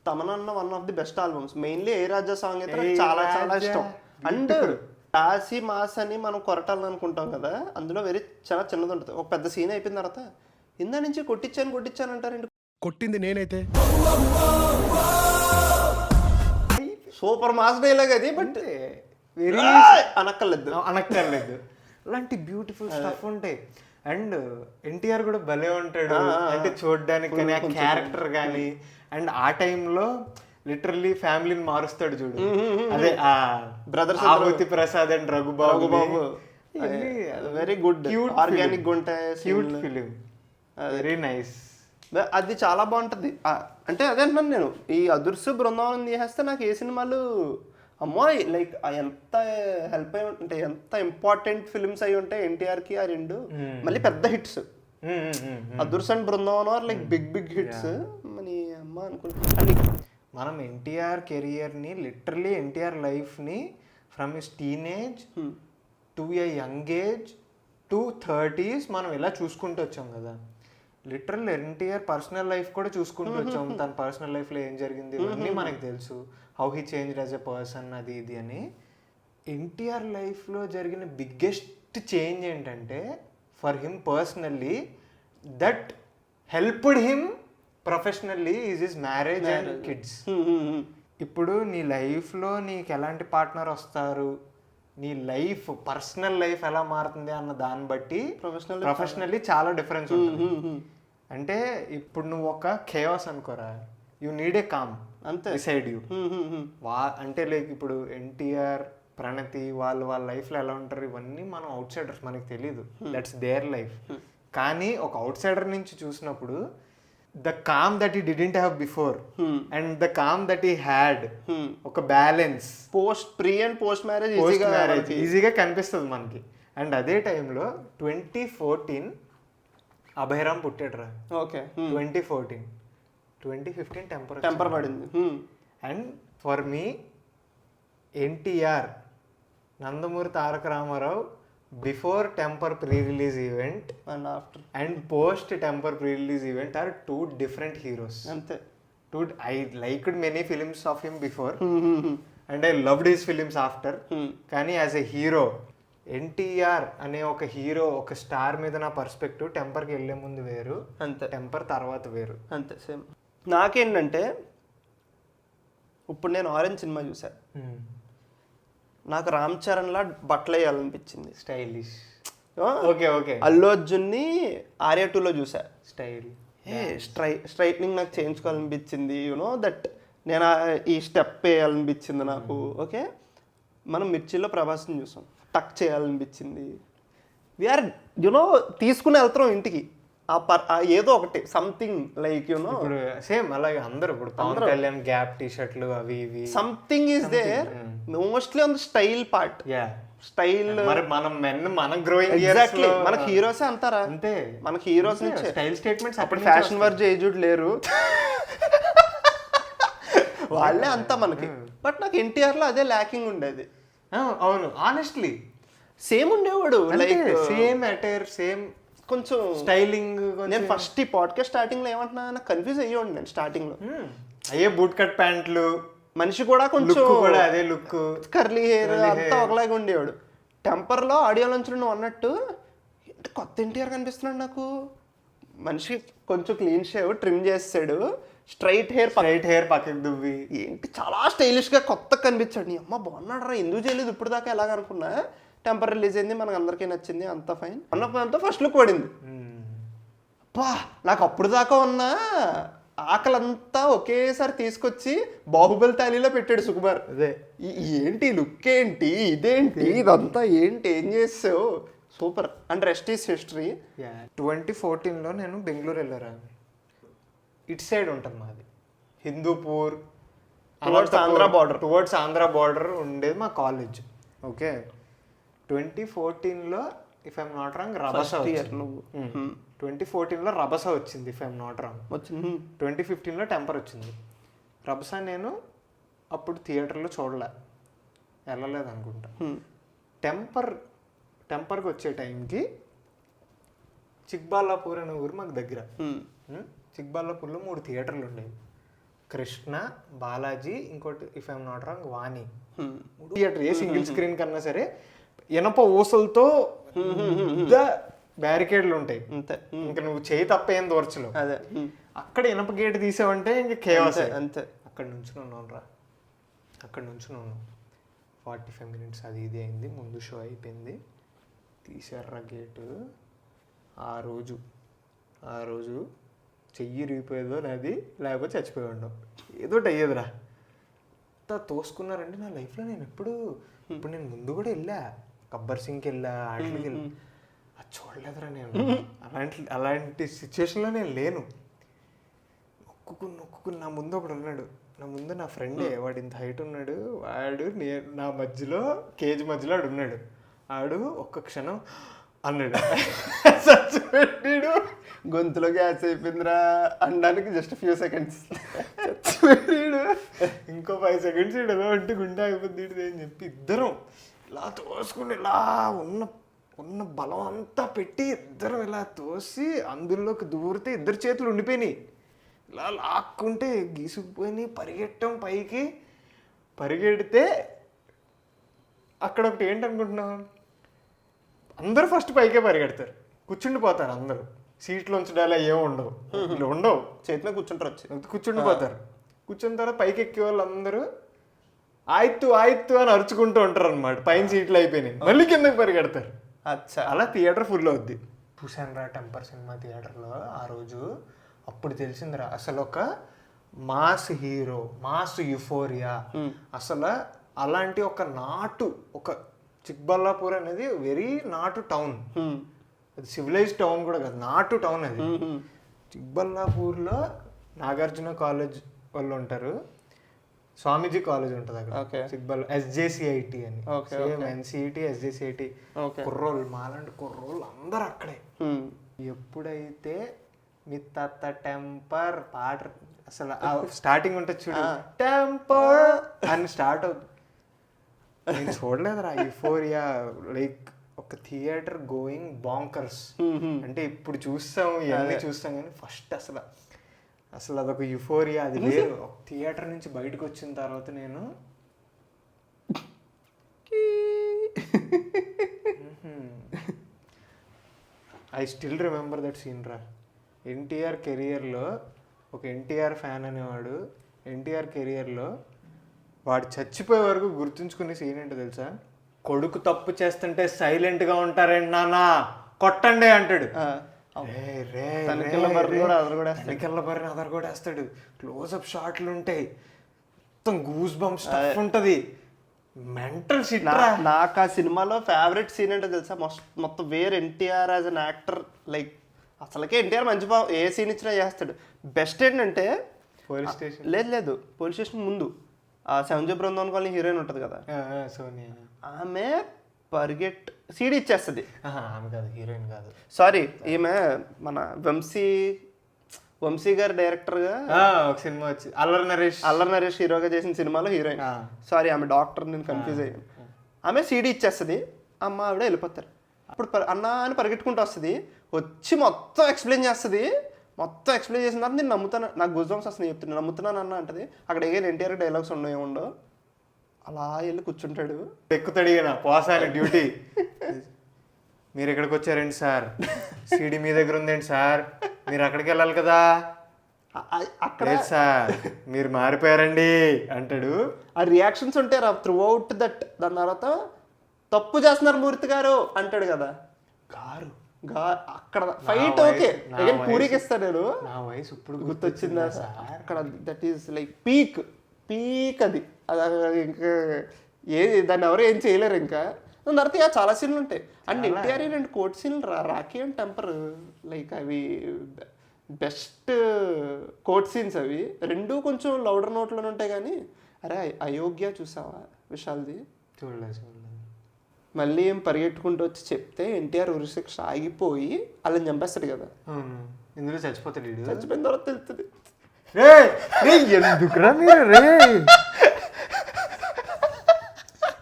తమనన్న one of the best albums. Mainly ఏ రాజా సాంగ్ అయితే చాలా చాలా ఇష్టం. అండ్ కాశీ మాస్ అని మనం కొరటాలని అనుకుంటాం కదా, అందులో చాలా చిన్నది ఉంటుంది. ఒక పెద్ద సీన్ అయిపోయిన తర్వాత ఇందా నుంచి కొట్టించాను అంటారండి. కొట్టింది నేనైతే. సూపర్ మాస్ డైలాగ్ అది, బట్ వెరీ అనక్కర్లేదు. అలాంటి బ్యూటిఫుల్ స్టఫ్ ఉంటాయి. అండ్ ఎన్టీఆర్ కూడా భలే ఉంటాడు, అంటే చూడడానికి కానీ ఆ క్యారెక్టర్ కానీ. అండ్ ఆ టైంలో లిటరల్లీ ఫ్యామిలీని మారుస్తాడు చూడు, అదే ఆ brothers Ahuti Prasad and Raghubabu. Very good, organic ఉంటాయి, క్యూట్ ఫిలిం, వెరీ నైస్. అది చాలా బాగుంటుంది. అంటే అదే అంటున్నాను నేను, ఈ అదుర్సు బృందావనం తీసేస్తే నాకు ఏ సినిమాలు అమ్మో లైక్ ఎంత హెల్ప్ అయి అంటే ఎంత ఇంపార్టెంట్ ఫిల్మ్స్ అయి ఉంటాయి ఎన్టీఆర్కి ఆ రెండు, మళ్ళీ పెద్ద hits. Adhurs and Brindavanam like big hits. మరి అమ్మ అనుకుంటా మనం ఎన్టీఆర్ కెరియర్ని లిటరలీ ఎన్టీఆర్ లైఫ్ని from his teenage to a young age to 30s మనం ఇలా చూసుకుంటూ వచ్చాం కదా. లిటరల్ ఎన్టీఆర్ పర్సనల్ లైఫ్ కూడా చూసుకుంటూ వచ్చాం. తన పర్సనల్ లైఫ్లో ఏం జరిగింది ఇవన్నీ మనకు తెలుసు. How he change as a person అది ఇది అని. ఎన్టీఆర్ లైఫ్లో జరిగిన బిగ్గెస్ట్ చేంజ్ ఏంటంటే for him personally that helped him professionally is his marriage and kids. ఇప్పుడు నీ లైఫ్లో నీకు ఎలాంటి పార్ట్నర్ వస్తారు, నీ లైఫ్ పర్సనల్ లైఫ్ ఎలా మారుతుంది అన్న దాన్ని బట్టి ప్రొఫెషనల్లీ చాలా డిఫరెన్స్ ఉంటుంది. అంటే ఇప్పుడు నువ్వు ఒక ఖేయాస్ అనుకోరా, యూ నీడ్ ఏ కామ్ అంతే డిసైడ్ యూ. అంటే లైక్ ఇప్పుడు ఎన్టీఆర్ ప్రణతి వాళ్ళ లైఫ్లో ఎలా ఉంటారు ఇవన్నీ మనం అవుట్ సైడర్స్, మనకి తెలీదు. That's their life. కానీ ఒక అవుట్ సైడర్ నుంచి చూసినప్పుడు the calm that he didn't have before and the calm that he had, ఒక balance pre and post marriage ఈజీగా కనిపిస్తుంది మనకి. అండ్ అదే టైంలో 2014 అభయరామ్ పుట్టాడు రా. ఓకే 2014 2015 టెంపర్ పడింది. And for me NTR Nandamuri Taraka Rama Rao before Temper pre release event and after and post Temper pre release event are two different heroes. అంతే. I liked many films of him before and I loved his films after. కానీ as a hero NTR అనే ఒక hero ఒక star మీద నా perspective టెంపర్కి వెళ్ళే ముందు వేరు, అంతే. టెంపర్ తర్వాత వేరు. అంతే సేమ్. నాకేంటంటే ఇప్పుడు నేను ఆరెంజ్ సినిమా చూసా, నాకు రామ్ చరణ్లా బట్టలు వేయాలనిపించింది, స్టైలిష్. Okay okay. అల్లు అర్జున్ని ఆర్యా 2లో చూసా, స్టైల్. స్ట్రైట్నింగ్ నాకు చేయించుకోవాలనిపించింది, యూనో దట్ నేను ఈ స్టెప్ వేయాలనిపించింది నాకు. ఓకే, మనం మిర్చిలో ప్రభాస్ని చూసాం, టక్ చేయాలనిపించింది. వీఆర్ యునో తీసుకుని వెళ్తాం ఇంటికి ఏదో ఒకటి సంథింగ్ లైక్ యూనో. ఇప్పుడు సేమ్ అలాగే అందరూ ఇప్పుడు పవన్ కళ్యాణ్ గ్యాప్ టీ షర్ట్లు అవి ఇవి something is there mostly on the style part. Style మరి మనం గ్రోయింగ్ ఎగ్జాక్ట్లీ మనకి హీరోసే అంటారా, అంతే. మనకి హీరోస్ నుంచి స్టైల్ స్టేట్మెంట్స్ అప్పుడు ఫ్యాషన్ వర్జ్ ఏజుడ్ లేరు, వాళ్ళే అంతా మనకి. బట్ నాకు ఎన్టీఆర్ లో అదే ల్యాకింగ్ ఉండేది. అవును, ఆనెస్ట్లీ సేమ్ ఉండేవాడు, లైక్ సేమ్ అటైర్, సేమ్ కొంచెం స్టైలింగ్. నేను ఫస్ట్ ఈ పాడ్కాస్ట్ స్టార్టింగ్ లో ఏమంటున్నా నాకు కన్ఫ్యూజ్ అయ్యేవాడు నేను స్టార్టింగ్ లో. అయ్యే బూట్ కట్ ప్యాంట్లు, మనిషి కూడా కొంచెం కూడా అదే లుక్, కర్లీ హెయిర్ అంతా ఒకలాగా ఉండేవాడు. టెంపర్ లో ఆడియో నుంచి నువ్వు అన్నట్టు కొత్త ఎన్టీఆర్ కనిపిస్తున్నాడు నాకు. మనిషి కొంచెం క్లీన్ షేవ్, ట్రిమ్ చేసాడు, స్ట్రైట్ హెయిర్ పక్కకి దువ్వి, ఏంటి చాలా స్టైలిష్ గా కొత్తగా కనిపించాడు. నీ అమ్మ బాగున్నాడు రా, ఎందుకు చేయలేదు ఇప్పుడు దాకా ఎలాగనుకున్నా. టెంపర్ రిలీజ్ అయింది, మనకు అందరికీ నచ్చింది, అంతా ఫైన్. అన్నప్పుడు ఫస్ట్ లుక్ పడింది. అబ్బా నాకు అప్పుడు దాకా ఉన్న ఆకలంతా ఒకేసారి తీసుకొచ్చి బాహుబలి తాలీలో పెట్టాడు సుకుమార్. అదే ఏంటి లుక్ ఏంటి, ఇదేంటి, ఇదంతా ఏంటి, ఏం చేసావు, super. And rest is history. 2014లో నేను బెంగళూరు వెళ్ళారా. ఇటు సైడ్ ఉంటుంది మాది, హిందూపూర్, టువర్డ్స్ ఆంధ్ర బార్డర్ ఉండేది మా కాలేజ్. ఓకే, 2014లో if I'm not wrong Rabhasa వచ్చింది. 2014లో రభస వచ్చింది ఇఫ్ ఐఎమ్ నాట్ రాంగ్. 2015లో టెంపర్ వచ్చింది. రభస నేను అప్పుడు థియేటర్లో వెళ్ళలేదు అనుకుంటా. టెంపర్కి వచ్చే టైంకి చిక్బాలాపూర్ అనే ఊరు మాకు దగ్గర. చిక్బాలాపూర్లో 3 థియేటర్లు ఉండేవి, కృష్ణ, బాలాజీ, ఇంకోటి if I'm not wrong Vani. Theatre a single screen కన్నా సరే ఇనప ఊసలతో బ్యారికేడ్లు ఉంటాయి, ఇంకా నువ్వు చేయి తప్ప ఏం దూర్చలేవు. అదే అక్కడ ఇనప గేట్ తీసావంటే ఇంక కేవస్ అంతే. అక్కడ నుంచి ఉన్నాను 45 minutes అది ఇది అయింది, ముందు షో అయిపోయింది, తీసారా గేటు. ఆ రోజు చెయ్యి రిగిపోయేదో నాది, లేకపోతే చచ్చిపోయి ఉండవు, ఏదోటి అయ్యేదిరా. తోసుకున్నారంటే నా లైఫ్లో నేను ఇప్పుడు నేను ముందు కూడా వెళ్ళా, గబ్బర్ సింగ్కి వెళ్ళా, ఆటలకి వెళ్ళా, అది చూడలేదురా నేను. అలాంటి సిచ్యువేషన్లో నేను లేను. నొక్కుకుని నా ముందు ఒకడు ఉన్నాడు, నా ముందు నా ఫ్రెండే, వాడు ఇంత హైట్ ఉన్నాడు, వాడు నా మధ్యలో కేజీ మధ్యలో ఆడు ఉన్నాడు, ఆడు ఒక్క క్షణం అన్నాడు. చచ్చిపెట్టాడు, గొంతులో గ్యాస్ అయిపోయిందిరా అనడానికి జస్ట్ ఫ్యూ సెకండ్స్. చచ్చిపెట్టాడు. ఇంకో 5 seconds ఎలా అంటే గుండె ఆగిపోద్ది అని చెప్పి ఇద్దరం ఇలా తోసుకుని ఇలా ఉన్న బలం అంతా పెట్టి ఇద్దరం ఇలా తోసి అందులోకి దూరితే ఇద్దరు చేతులు ఉండిపోయినాయి. ఇలా లాక్కుంటే గీసుకుపోయి పరిగెట్టం పైకి. పరిగెడితే అక్కడ ఒకటి ఏంటనుకుంటున్నాం, అందరూ ఫస్ట్ పైకే పరిగెడతారు, కూర్చుండిపోతారు అందరూ, సీట్లో ఉంచడాలు ఏమి ఉండవు, ఇలా ఉండవు, చేతి మీద కూర్చుంటారు, వచ్చి కూర్చుండిపోతారు. కూర్చున్న తర్వాత పైకి ఎక్కే వాళ్ళు అందరూ ఆయిత్తు ఆయిత్తు అని అరుచుకుంటూ ఉంటారు అనమాట. పైన సీట్లు అయిపోయినాయి, మళ్ళీ కిందకి పరిగెడతారు. అచ్చా, అలా థియేటర్ ఫుల్ అవుద్ది. చూశాను రా టెంపర్ సినిమా థియేటర్లో ఆ రోజు. అప్పుడు తెలిసిందిరా అసలు ఒక మాస్ హీరో, మాస్ యుఫోరియా, అసలు అలాంటి ఒక ఒక చిక్బల్లాపూర్ అనేది వెరీ నాటు టౌన్, అది సివిలైజ్ టౌన్ కూడా కాదు, నాటు టౌన్ అది. చిక్బల్లాపూర్లో నాగార్జున కాలేజ్ వాళ్ళు ఉంటారు, స్వామీజీ కాలేజ్ ఉంటుంది అక్కడ, చిక్బల్లా SJCIT అని, సేమ్ NCET SJCIT. కుర్రోళ్ళు మాలాంటి కుర్రోళ్ళు అందరు అక్కడే. ఎప్పుడైతే మీ తాత టెంపర్ పాట అసలు స్టార్టింగ్ ఉంటుంది చూడు, టెంపర్ అని స్టార్ట్ అవుతుంది. నేను చూడలేదురా యుఫోరియా, లైక్ ఒక థియేటర్ గోయింగ్ బాంకర్స్. అంటే ఇప్పుడు చూస్తాం ఇవన్నీ చూస్తాం కానీ ఫస్ట్ అసలు అదొక యుఫోరియా, అది వేరు. థియేటర్ నుంచి బయటకు వచ్చిన తర్వాత నేను I still remember that scene రా. ఎన్టీఆర్ కెరియర్లో ఒక ఎన్టీఆర్ ఫ్యాన్ అనేవాడు, ఎన్టీఆర్ కెరియర్లో వాడు చచ్చిపోయే వరకు గుర్తుంచుకునే సీన్ ఏంటో తెలుసా? కొడుకు తప్పు చేస్తుంటే సైలెంట్గా ఉంటారండి నాన్న, కొట్టండి అంటాడు. అదర్ కూడా వేస్తాడు, క్లోజ్అప్ షాట్లు ఉంటాయి, మొత్తం గూస్ బంప్ స్టఫ్ ఉంటుంది, మెంటల్ షిట్. నాకు ఆ సినిమాలో ఫేవరెట్ సీన్ ఏంటో తెలుసా? మొత్తం where NTR as an actor, like అసలుకే ఎన్టీఆర్ మంచి ఏ సీన్ ఇచ్చినా చేస్తాడు. బెస్ట్ ఏంటంటే పోలీస్ స్టేషన్, లేదు పోలీస్ స్టేషన్ ముందు ఆ సెవెంజీ బృందావన్ కాలనీ హీరోయిన్ ఉంటుంది కదా సోనియా, ఆమె సీడీ ఇచ్చేస్తుంది. ఆమె కాదు, హీరోయిన్ కాదు, సారీ, ఈమె మన వంశీ గారు డైరెక్టర్గా ఒక సినిమా వచ్చి అల్లరి నరేష్ హీరోగా చేసిన సినిమాలో హీరోయిన్. సారీ, ఆమె డాక్టర్, నేను కన్ఫ్యూజ్ అయ్యాను. ఆమె సీడీ ఇచ్చేస్తుంది, అమ్మ ఆవిడ వెళ్ళిపోతారు. అప్పుడు అన్న అని పరిగెట్టుకుంటూ వస్తుంది, వచ్చి మొత్తం ఎక్స్ప్లెయిన్ చేస్తుంది. మొత్తం ఎక్స్ప్లెయిన్ చేసిన తర్వాత నేను నమ్ముతాను, నాకు గుజ్ బంప్స్ వస్తుంది, చెప్తున్నాను నమ్ముతున్నాను అన్న అంటది. అక్కడ ఏదైనా ఎన్టీఆర్ డైలాగ్స్ ఉండో అలా వెళ్ళి కూర్చుంటాడు, ఎక్కుతాడు. ఈయన పోసాని డ్యూటీ, మీరు ఎక్కడికి వచ్చారండి సార్, సీడీ మీ దగ్గర ఉందేంటి సార్, మీరు అక్కడికి వెళ్ళాలి కదా, అక్కడ సార్ మీరు మారిపోయారండి అంటాడు. ఆ రియాక్షన్స్ ఉంటాయి రా త్రూ అవుట్ దట్. దాని తర్వాత తప్పు చేస్తున్నారు మూర్తి గారు అంటాడు కదా, అక్కడ ఫైట్ ఓకే పూరికి ఇస్తాను నేను, నా వయసు ఇప్పుడు గుర్తొచ్చిందా అక్కడ. దట్ ఈస్ లైక్ పీక్ అది ఇంకా దాన్ని ఎవరు ఏం చేయలేరు. ఇంకా దాని తర్వాత చాలా సీన్లు ఉంటాయి అండ్ ఎన్టీఆర్ రెండు కోట్ సీన్లు, రాఖీ అండ్ టెంపర్, లైక్ అవి బెస్ట్ కోట్ సీన్స్. అవి రెండు కొంచెం లౌడర్ నోట్లోనే ఉంటాయి కానీ, అరే అయోగ్య చూసావా విశాల్ది? చూడలేదు. మళ్ళీ ఏం పరిగెట్టుకుంటూ వచ్చి చెప్తే ఎన్టీఆర్ ఉరిశిక్ష ఆగిపోయి వాళ్ళని చంపేస్తాడు కదా, ఇందులో చచ్చిపోతాడు. చచ్చిపోయిన తర్వాత తెలుస్తుంది. ఎందుకురా మీరు రే,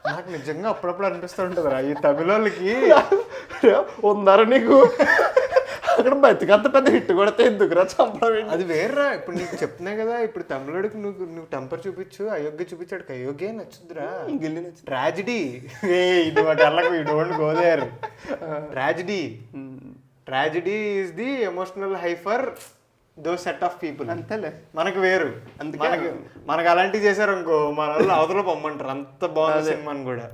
నాకు నిజంగా అప్పుడప్పుడు అనిపిస్తూ ఉంటుంది రా, ఈ తమిళ వాళ్ళకి ఉందారా నీకు అక్కడ బతికంత పెద్ద హిట్ కొడితే ఎందుకురా చంపడం? అది వేర్రా. ఇప్పుడు నీకు చెప్తున్నా కదా, ఇప్పుడు తమిళడికి నువ్వు టెంపర్ చూపించు, అయోగ్య చూపించాడు, అయోగ్య నచ్చుద్దురా, గిల్లి నచ్చు. ట్రాజిడీ ఇది వాటి అల్లకు you don't go there. Tragedy is the emotional high for those set of people. అంతేలే, మనకు వేరు. మనకు అలాంటివి చేశారు అనుకో, మన వాళ్ళు అవతల పొమ్మంటారు. అంత బాగుంది సినిమాని కూడా.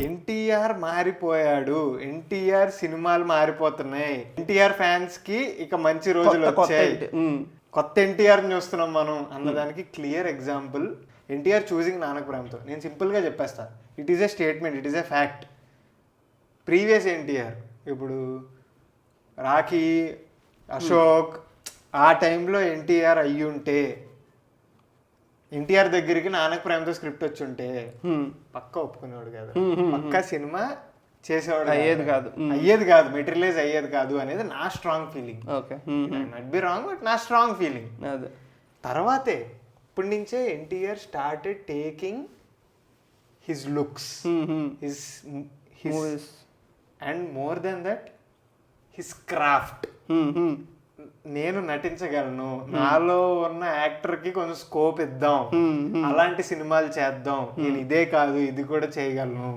ఎన్టీఆర్ మారిపోయాడు, ఎన్టీఆర్ సినిమాలు మారిపోతున్నాయి, ఎన్టీఆర్ ఫ్యాన్స్ కి ఇక మంచి రోజులు వచ్చాయి, కొత్త ఎన్టీఆర్ చూస్తున్నాం మనం అన్నదానికి clear example NTR choosing Nannaku Prematho. నేను సింపుల్గా చెప్పేస్తా, it is a statement, it is a fact. Previous NTR, ఇప్పుడు రాఖీ, అశోక్, ఆ టైంలో ఎన్టీఆర్ అయ్యి ఉంటే, ఎన్టీఆర్ దగ్గరికి నాన్నకు ప్రేమతో స్క్రిప్ట్ వచ్చి ఉంటే పక్క ఒప్పుకునేవాడు కాదు, పక్క సినిమా చేసేవాడు అయ్యేది కాదు, మెటీరియలైజ్ అయ్యేది కాదు అనేది నా strong feeling. Okay, might be wrong, but నా స్ట్రాంగ్ ఫీలింగ్. అదే తర్వాతే ఇప్పటి నుంచే NTR started taking his looks, his and more than that his craft. నేను నటించగలను, నాలో ఉన్న యాక్టర్ కి కొంచెం స్కోప్ ఇద్దాం, అలాంటి సినిమాలు చేద్దాం, నేను ఇదే కాదు ఇది కూడా చేయగలను,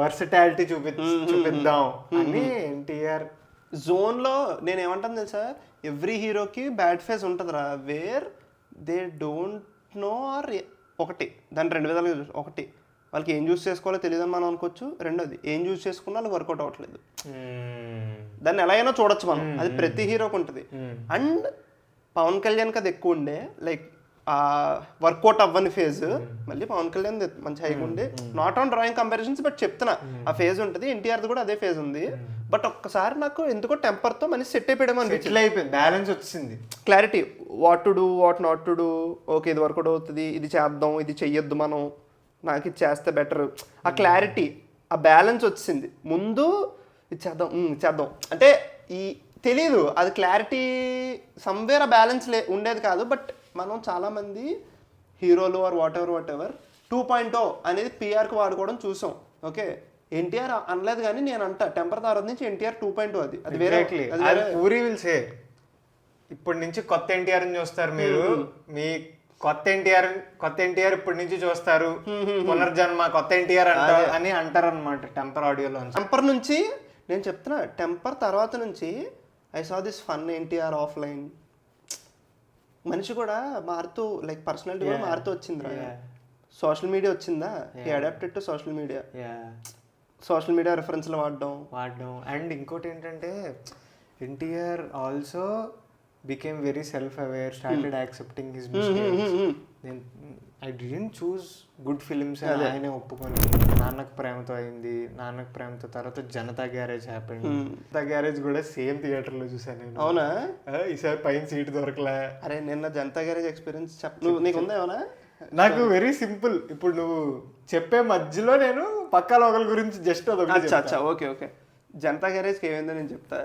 వర్సటాలిటీ చూపిద్దాం అని ఎన్టీఆర్ జోన్ లో. నేను ఏమంటాను తెలుసా, ఎవ్రీ హీరోకి బ్యాడ్ ఫేజ్ ఉంటుందిరా, where they don't know or ఒకటి దాన్ని రెండు విధాలుగా ఒకటి వాళ్ళకి ఏం చూస్ చేసుకోవాలో తెలియదని మనం అనుకోవచ్చు, రెండోది ఏం చూస్ చేసుకున్నా వాళ్ళకి వర్కౌట్ అవ్వట్లేదు, దాన్ని ఎలా అయినా చూడొచ్చు మనం, అది ప్రతి హీరోకి ఉంటుంది. అండ్ పవన్ కళ్యాణ్కి అది ఎక్కువ ఉండే, లైక్ ఆ వర్కౌట్ అవ్వని ఫేజ్, మళ్ళీ పవన్ కళ్యాణ్ మంచి హైక్ ఉండి, not on drawing comparisons, but చెప్తున్నా ఆ ఫేజ్ ఉంటుంది. ఎన్టీఆర్ది కూడా అదే ఫేజ్ ఉంది, బట్ ఒక్కసారి నాకు ఎందుకో టెంపర్తో మళ్ళీ సెట్ అయిపోయాం అనిపించింది, అయిపోయింది, బ్యాలెన్స్ వచ్చింది, clarity, what to do what not to do, okay ఇది వర్కౌట్ అవుతుంది, ఇది చేద్దాం, ఇది చెయ్యొద్దు మనం, నాకు ఇది చేస్తే బెటర్, ఆ క్లారిటీ, ఆ బ్యాలెన్స్ వచ్చింది. ముందు ఇది చేద్దాం చేద్దాం అంటే ఈ తెలీదు, అది క్లారిటీ సమ్వేర్ ఆ బ్యాలెన్స్ ఉండేది కాదు. బట్ మనం చాలామంది హీరోలు ఆర్ వాట్ ఎవర్ 2.0 అనేది పిఆర్కి వాడుకోవడం చూసాం. ఓకే, ఎన్టీఆర్ అనలేదు కానీ నేను అంటా టెంపర్ తర్వాత నుంచి ఎన్టీఆర్ 2.0 అది వేరే. పూరి విల్ సే ఇప్పటి నుంచి కొత్త ఎన్టీఆర్ చూస్తారు మీరు, మీ కొత్త ఎన్టీఆర్ ఇప్పటి నుంచి చూస్తారు, పునర్జన్మ కొత్త ఎన్టీఆర్ అని అంటారు అనమాట టెంపర్ ఆడియోలో. టెంపర్ నుంచి నేను చెప్తున్నా, టెంపర్ తర్వాత నుంచి I saw this fun NTR offline. మనిషి కూడా మారుతూ, లైక్ పర్సనాలిటీ కూడా మారుతూ వచ్చిందిరా. సోషల్ మీడియా వచ్చిందా, he adapted to social media రిఫరెన్స్లు వాడడం. అండ్ ఇంకోటి ఏంటంటే NTR also became very self-aware, started accepting his mistakes. Then I didn't choose good films అని ఆయనే ఒప్పుకొని, నాన్నకు ప్రేమతో అయింది, నాన్నకు ప్రేమతో తర్వాత Janata garage happened. Janata garage కూడా సేమ్ థియేటర్ లో చూసాను నేను. అవునా? ఈసారి పైన సీట్ దొరకలే. అరే నిన్న జనతా గ్యారేజ్ ఎక్స్పీరియన్స్ నువ్వు నీకు ఉందా ఏమన్నా? నాకు వెరీ సింపుల్, ఇప్పుడు నువ్వు చెప్పే మధ్యలో నేను పక్కా లోకల్ గురించి జస్ట్ అచ్చా ఓకే. జనతా గ్యారేజ్కి ఏమైందో నేను చెప్తా.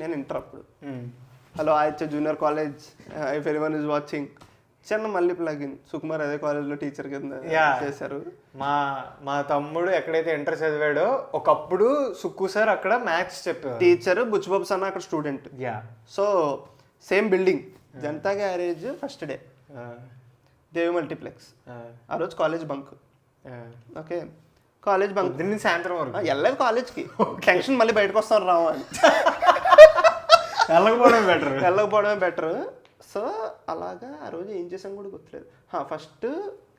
నేను ఇంటర్ అప్పుడు, hello Aditya junior college if anyone is watching, చిన్న మళ్ళీ ప్లగిన్ సుకుమార్ అదే కాలేజ్లో టీచర్ కింద చేశారు. మా తమ్ముడు ఎక్కడైతే ఎంటర్ చదివాడో ఒకప్పుడు సుక్కు సార్ అక్కడ మ్యాథ్స్ చెప్పారు, టీచర్ బుచ్చిబాబు సన్న అక్కడ student. So same building. Janatha garage first day Devi multiplex. ఆ రోజు college bunk. Okay, college bunk సాయంత్రం వరకు వెళ్ళలేదు కాలేజ్కి, టెన్షన్ మళ్ళీ బయటకు వస్తాను రావు అని, వెళ్ళకపోవడమే బెటర్. సో అలాగా ఆ రోజు ఏం చేసాం కూడా గుర్తులేదు. ఫస్ట్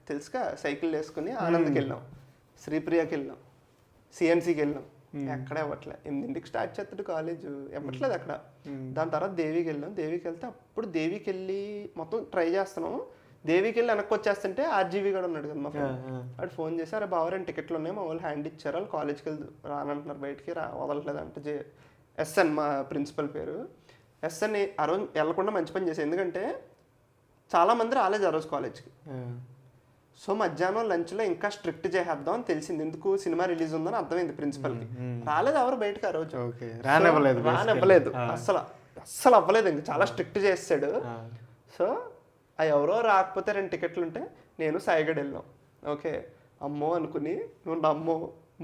తెలుసుగా సైకిల్ వేసుకుని ఆనంద్కి వెళ్ళాం, శ్రీప్రియకి వెళ్ళాం, సిఎన్సీకి వెళ్ళాం, ఎక్కడ ఇవ్వట్లే. 8ంటికి స్టార్ట్ చేస్తాడు కాలేజ్, ఇవ్వట్లేదు అక్కడ. దాని తర్వాత దేవికి వెళ్ళాం. దేవికి వెళ్తే అప్పుడు దేవికి వెళ్ళి మొత్తం ట్రై చేస్తున్నాం. దేవికి వెళ్ళి వెనక్కి వచ్చేస్తుంటే ఆర్జీవి కూడా ఉన్నాడు కదా మా ఫ్రెండ్, వాడు ఫోన్ చేసి అరే బావరేం టికెట్లు ఉన్నాయి, మా వాళ్ళు హ్యాండ్ ఇచ్చారు, వాళ్ళు కాలేజ్కి వెళ్ళి రానంటున్నారు, బయటికి వదలట్లేదు అంటే. ఎస్ఎన్ మా ప్రిన్సిపల్ పేరు. ఎస్ఎన్ ఆ రోజు వెళ్ళకుండా మంచి పని చేశాను, ఎందుకంటే చాలామంది రాలేదు ఆ రోజు కాలేజ్కి. సో మధ్యాహ్నం లంచ్లో ఇంకా స్ట్రిక్ట్ చేసేద్దాం అని తెలిసింది, ఎందుకు సినిమా రిలీజ్ ఉందని అర్థమైంది ప్రిన్సిపల్కి. రాలేదు ఎవరు బయటకు ఆ రోజు, రానివ్వలేదు, అస్సలు అవ్వలేదు, ఇంకా చాలా స్ట్రిక్ట్ చేస్తాడు. సో అవి ఎవరో రాకపోతే 2 టికెట్లు ఉంటే నేను సాయిగడ్ వెళ్ళాం. ఓకే, అమ్మో అనుకుని, నువ్వు నమ్మో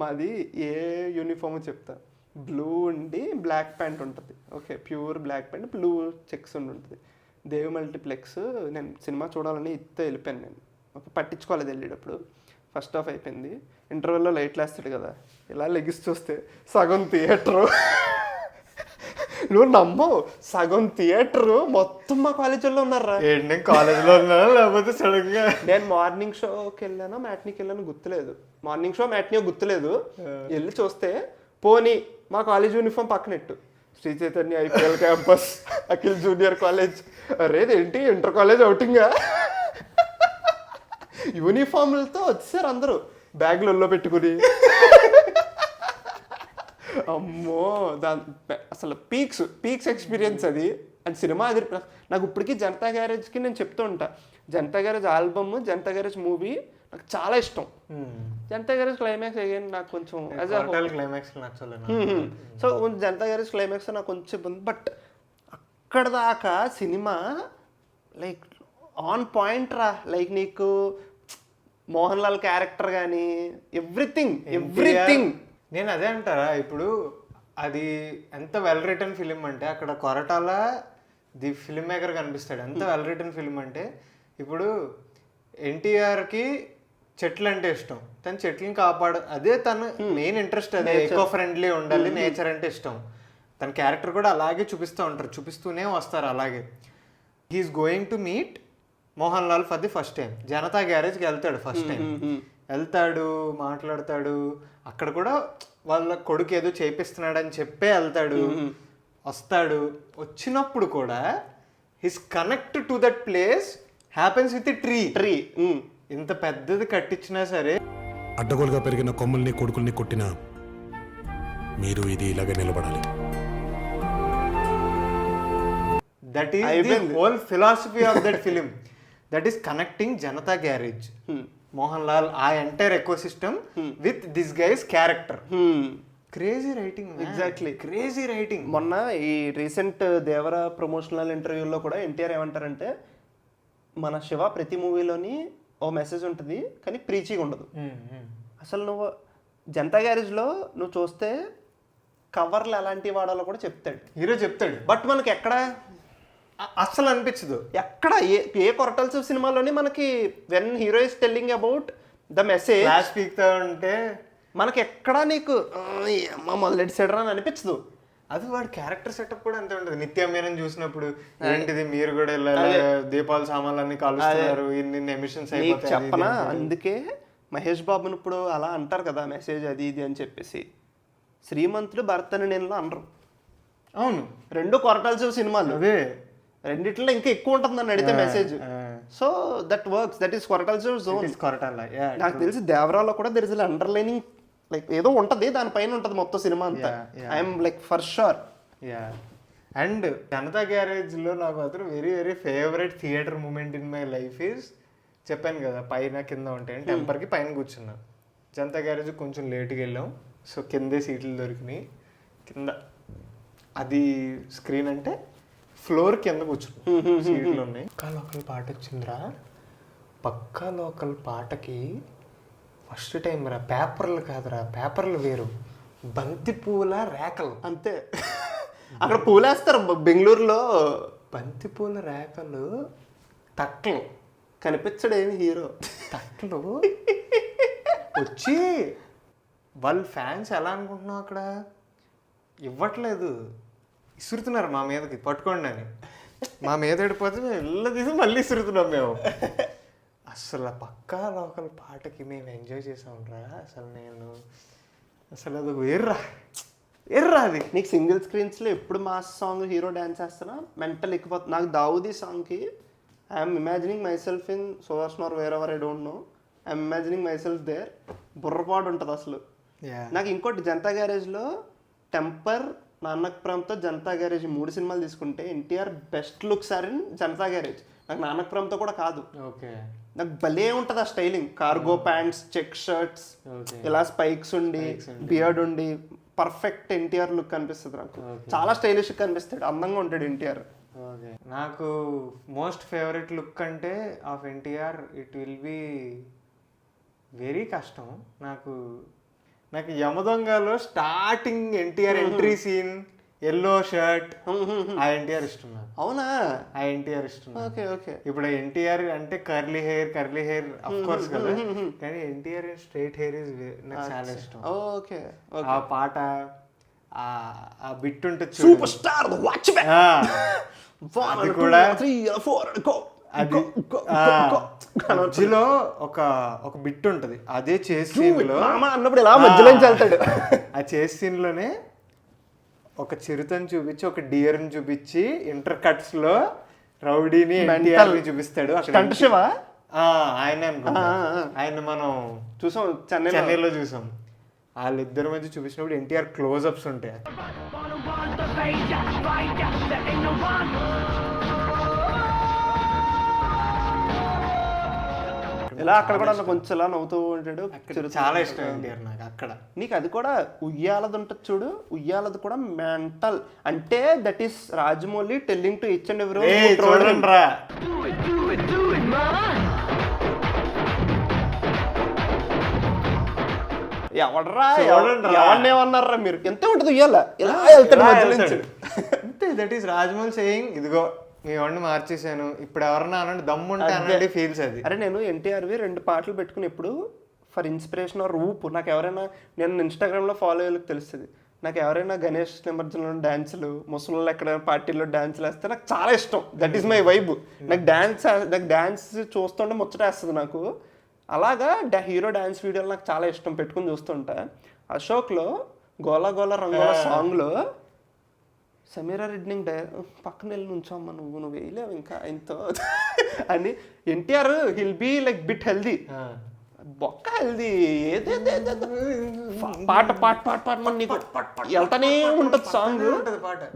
మాది ఏ యూనిఫామ్ చెప్తా, బ్లూ ఉండి బ్లాక్ ప్యాంట్ ఉంటుంది. Okay, pure black pant, blue checks ఉంటుంది. దేవి మల్టీప్లెక్స్ నేను సినిమా చూడాలని ఇస్తే వెళ్ళిపోయాను నేను. ఓకే, పట్టించుకోలేదు వెళ్ళేటప్పుడు. ఫస్ట్ హాఫ్ అయిపోయింది, ఇంటర్వెల్లో లైట్లు వేస్తాడు కదా, ఇలా లెగిసి చూస్తే సగం థియేటరు, నువ్వు నమ్మవు, సగం థియేటరు మొత్తం మా కాలేజీలో ఉన్నారా. కాలేజ్లో ఉన్నారా లేకపోతే సడన్ గా? నేను మార్నింగ్ షోకి వెళ్ళానా మ్యాట్నీకి వెళ్ళాను గుర్తులేదు, మార్నింగ్ షో మ్యాట్నీ గుర్తులేదు. వెళ్ళి చూస్తే పోనీ మా కాలేజ్ యూనిఫామ్ పక్కనెట్టు, Sri Chaitanya IPL campus, Akhil junior college. అరే ఏంటి ఇంటర్ కాలేజ్ అవుటింగా, యూనిఫామ్లతో వచ్చారు అందరూ, బ్యాగ్లలో పెట్టుకుని. అమ్మో అసలు పీక్స్ ఎక్స్పీరియన్స్ అది సినిమా అది. నాకు ఇప్పటికీ జనతా గ్యారేజ్కి నేను చెప్తూ ఉంటా, Janata garage album, Janata garage movie నాకు చాలా ఇష్టం. జనతా గ్యారేజ్ క్లైమాక్స్ అగైన్ నాకు కొంచెం క్లైమాక్స్ నచ్చలేదు. సో జనతా గ్యారేజ్ క్లైమాక్స్ నాకు కొంచెం ఇబ్బంది. బట్ అక్కడ దాకా సినిమా లైక్ ఆన్ పాయింట్ రా. లైక్ నీకు మోహన్ లాల్ క్యారెక్టర్ కానీ ఎవ్రీథింగ్. నేను అదే అంటారా, ఇప్పుడు అది ఎంత వెల్ రిటర్న్ ఫిలిం అంటే అక్కడ కొరటాల ది ఫిల్మ్ మేకర్ కనిపిస్తాడు. ఎంత వెల్ రిటర్న్ ఫిలిం అంటే, ఇప్పుడు ఎన్టీఆర్కి చెట్లు అంటే ఇష్టం, తను చెట్లను అదే తను మెయిన్ ఇంట్రెస్ట్, అదే ఎకో ఫ్రెండ్లీ ఉండాలి, నేచర్ అంటే ఇష్టం. తన క్యారెక్టర్ కూడా అలాగే చూపిస్తూ ఉంటారు, చూపిస్తూనే వస్తారు అలాగే. He's going to meet Mohan Lal for the first time. Janatha గ్యారేజ్కి వెళ్తాడు ఫస్ట్ టైం, వెళ్తాడు, మాట్లాడతాడు. అక్కడ కూడా వాళ్ళ కొడుకు ఏదో చేపిస్తున్నాడని చెప్పే వెళ్తాడు, వస్తాడు. వచ్చినప్పుడు కూడా his connect to that place happens with tree. ఇంత పెద్దది కట్టించినా సరే, అడ్డగోలుగా పెరిగిన కొమ్మల్ని కొడుకుల్ని కొట్టినా మీరు ఇది ఇలాగే నిలబడాలి. That is the whole philosophy of that film. That is connecting Janatha garage, Mohan Lal, ఆ entire ecosystem with this guys character. Crazy writing, exactly crazy writing. మొన్న ఈ రీసెంట్ దేవర ప్రమోషనల్ ఇంటర్వ్యూలో కూడా ఎన్టీఆర్ ఏమంటారంటే, మన శివ ప్రతి మూవీలోని ఓ మెసేజ్ ఉంటుంది కానీ ప్రీచింగ్ ఉండదు. అసలు నువ్వు జనతా గ్యారేజ్లో నువ్వు చూస్తే కవర్లు ఎలాంటివి వాడాలో కూడా చెప్తాడు, హీరో చెప్తాడు. బట్ మనకి ఎక్కడ అస్సలు అనిపించదు. ఎక్కడ ఏ కొరటాల్సి సినిమాలోని మనకి when hero is telling about the message flash పీక్తా ఉంటే మనకి ఎక్కడా నీకు మొదలెట్టాడు అని అనిపించదు. అది వాడి క్యారెక్టర్ సెటప్ కూడా అంతే ఉంటుంది. నిత్యమేనని చూసినప్పుడు ఏంటిది మీరు కూడా ఇలా దీపావళి సామాన్లు అన్ని కాలుస్తున్నారు, ఇన్ని ఎమిషన్స్ అయిపోతాయి చెప్పనా. అందుకే మహేష్ బాబుని ఇప్పుడు అలా అంటారు కదా మెసేజ్ అది ఇది అని చెప్పేసి, శ్రీమంతుడు భరతని నేను అనరు. అవును, రెండు కొరటాల్సి సినిమాలు, అదే రెండిట్లో ఇంకా ఎక్కువ ఉంటుందని అడిగితే message. So that works, that is కొరటాల్సి జోన్. నాకు తెలిసి దేవరాలో కూడా దెర్ ఇస్ అండర్లైనింగ్, లైక్ ఏదో ఉంటుంది దానిపైన ఉంటుంది మొత్తం సినిమా అంతా. I'm like for sure. And Janatha గ్యారేజ్లో నాకు మాత్రం very very favourite theatre moment in my life is, చెప్పాను కదా పైన కింద ఉంటాయి, టెంపర్కి పైన కూర్చున్నా. జనతా గ్యారేజ్ కొంచెం లేట్గా వెళ్ళాం, సో కిందే సీట్లు దొరికినాయి. కింద అది స్క్రీన్ అంటే ఫ్లోర్ కింద కూర్చున్నాం, సీట్లు ఉన్నాయి. పక్కా లోకల్ పాట వచ్చిందిరా. పక్కా లోకల్ పాటకి ఫస్ట్ టైం రా, పేపర్లు కాదురా, పేపర్లు వేరు, బంతి పూల రేకలు అంతే. అక్కడ పూలేస్తారు బెంగళూరులో, బంతి పూల రేకలు, తట్టలు కనిపించడు ఏమి హీరో, తట్టలు వచ్చి వాళ్ళ ఫ్యాన్స్ ఎలా అనుకుంటున్నావు అక్కడ, ఇవ్వట్లేదు, ఇసురుతున్నారు మా మీదకి, పట్టుకోండి అని. మా మీద పడిపోతే మేము ఇళ్ళ తీసి మళ్ళీ ఇసురుతున్నాం మేము. అసలు పక్కా లోకల్ పాటకి మేము ఎంజాయ్ చేసాంరా. అసలు అది వేర్రా అది. నీకు సింగిల్ స్క్రీన్స్లో ఎప్పుడు మాస్ సాంగ్ హీరో డ్యాన్స్ చేస్తున్నా మెంటల్ ఎక్కిపోతుంది. నాకు దావుదీ సాంగ్కి I'm imagining myself in Sudarshan or wherever, I don't know, I'm imagining myself there. బుర్రపాటు ఉంటుంది అసలు. నాకు ఇంకోటి జనతా గ్యారేజ్లో టెంపర్, నానక్పురంతో జనతా గ్యారేజ్ 3 సినిమాలు తీసుకుంటే NTR best looks are in Janatha garage. నాకు నానక్పురంతో కూడా కాదు, ఓకే, నాకు భలే ఉంటుంది ఆ styling. Cargo pants, check shirts, ఇలా స్పైక్స్ ఉండి, బియర్డ్ ఉండి, పర్ఫెక్ట్ ఎన్టీఆర్ లుక్ కనిపిస్తుంది నాకు. చాలా స్టైలిష్ కనిపిస్తాడు, అందంగా ఉంటాడు ఎన్టీఆర్. నాకు మోస్ట్ ఫేవరెట్ లుక్ అంటే of NTR it will be very కష్టం. నాకు యమదొంగలో starting NTR entry scene, yellow shirt, ఆ ఎన్టీఆర్ ఇష్టం నాకు. అవునా? ఆ ఎన్టీఆర్ ఇష్టం. Okay okay. ఇప్పుడు ఎన్టీఆర్ అంటే కర్లీ హెయిర్ ఆఫ్ కోర్స్ కదా, కానీ ఎన్టీఆర్ స్ట్రైట్ హెయిర్ ఇస్ నాకు చాలా ఇష్టం. ఓకే. ఆ పాట, ఆ బిట్ ఉంటుంది సూపర్ స్టార్ వాచ్ మ్యాన్, అది కూడా 3 4 గో. అది మధ్యలో ఒక బిట్ ఉంటుంది, అదే చేసి సీన్ లో అన్నప్పుడు ఇలా మధ్యలో వెళ్తాడు. ఆ చేసి సీన్ లోనే ఒక చిరుతని చూపించి, ఒక డియర్ని చూపించి, ఇంటర్ కట్స్ లో రౌడీని ఎన్టీఆర్ని చూపిస్తాడు. శివ ఆయన అనుకుంటా, ఆయన మనం చూసాం, చెన్నైలో చూసాం. వాళ్ళిద్దరి మధ్య చూపించినప్పుడు ఎన్టీఆర్ క్లోజ్అప్స్ ఉంటాయి. ఇలా అక్కడ కూడా అలా కొంచెం ఇలా నవ్వుతూ ఉంటాడు. చాలా ఇష్టం ఎన్టీఆర్ నాకు అక్కడ. నీకు అది కూడా ఉయ్యాలది ఉంటుంది చూడు, ఉయ్యాలది కూడా మెంటల్. అంటే that is Rajamouli telling to each and every చూడండిరా, ఎవడరా ఎవడనేమన్నారా మీరు, ఎంత ఉంటుంది ఉయ్యాల, ఇలా వెళ్తాడు మధ్యలో నుంచి. అంతే, దట్ ఈస్ రాజమౌళి సేయింగ్ ఇదిగో మీ వాడిని మార్చేసాను, ఇప్పుడు ఎవరన్నా అనండి దమ్ముంటే అనండి ఫీల్స్ అది. అరే నేను ఎన్టీఆర్వి 2 పాటలు పెట్టుకుని ఎప్పుడు ఫర్ ఇన్స్పిరేషన్ ఆర్ ఊపు. నాకు ఎవరైనా, నేను ఇన్స్టాగ్రామ్లో ఫాలో అయ్యేకి తెలుస్తుంది, నాకు ఎవరైనా గణేష్ నిమజ్జనంలో డ్యాన్సులు, ముసళ్ళు ఎక్కడ పార్టీలో డ్యాన్సులు వేస్తే నాకు చాలా ఇష్టం. That is my vibe. నాకు డ్యాన్స్ చూస్తుంటే ముచ్చటేస్తుంది నాకు. అలాగా హీరో డ్యాన్స్ వీడియోలు నాకు చాలా ఇష్టం, పెట్టుకుని చూస్తుంటా. అశోక్లో గోలా గోలా రంగోలా సాంగ్లో సమీరా రెడ్డింగ్ పక్కన వెళ్ళి నుంచోమ్మ, నువ్వు వేయలేవు ఇంకా ఆయనతో అని. NTR he'll be like bit healthy, బొక్క హెల్దీ, ఏదేదో పాట పాట పాట పాట మన నీకు వెళ్తానే ఉంటుంది సాంగ్.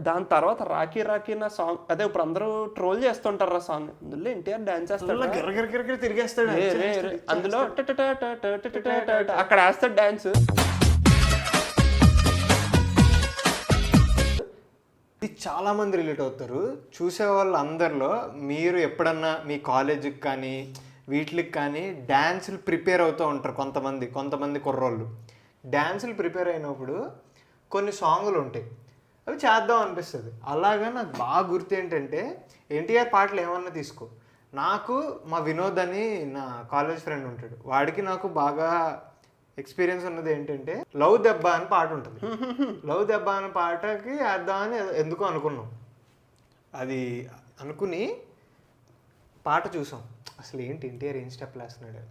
దాని తర్వాత రాఖీ రాఖీ నా సాంగ్, అదే ఇప్పుడు అందరూ ట్రోల్ చేస్తుంటారు ఆ సాంగ్. అందులో ఎన్టీఆర్ డాన్స్ చేస్తాడు, తిరిగేస్తాడు అందులో అక్కడ వేస్తాడు డాన్స్. చాలా మంది రిలేట్ అవుతారు చూసే వాళ్ళు అందరిలో. మీరు ఎప్పుడన్నా మీ కాలేజీకి కానీ వీటికి కానీ డ్యాన్సులు ప్రిపేర్ అవుతూ ఉంటారు కొంతమంది కుర్రోళ్ళు. డ్యాన్సులు ప్రిపేర్ అయినప్పుడు కొన్ని సాంగులు ఉంటాయి, అవి చేద్దాం అనిపిస్తుంది. అలాగా నాకు బాగా గుర్తు ఏంటంటే ఎన్టీఆర్ పాటలు ఏమన్నా తీసుకో, నాకు మా వినోద్ అని నా కాలేజ్ ఫ్రెండ్ ఉంటాడు, వాడికి నాకు బాగా ఎక్స్పీరియన్స్ ఉన్నది ఏంటంటే లవ్ దెబ్బ అని పాట ఉంటుంది. లవ్ దెబ్బ అనే పాటకి వేద్దామని ఎందుకో అనుకున్నాం. అది అనుకుని పాట చూసాం, అసలు ఏంటి ఎన్టీఆర్ ఏం స్టెప్ వేస్తున్నాడు.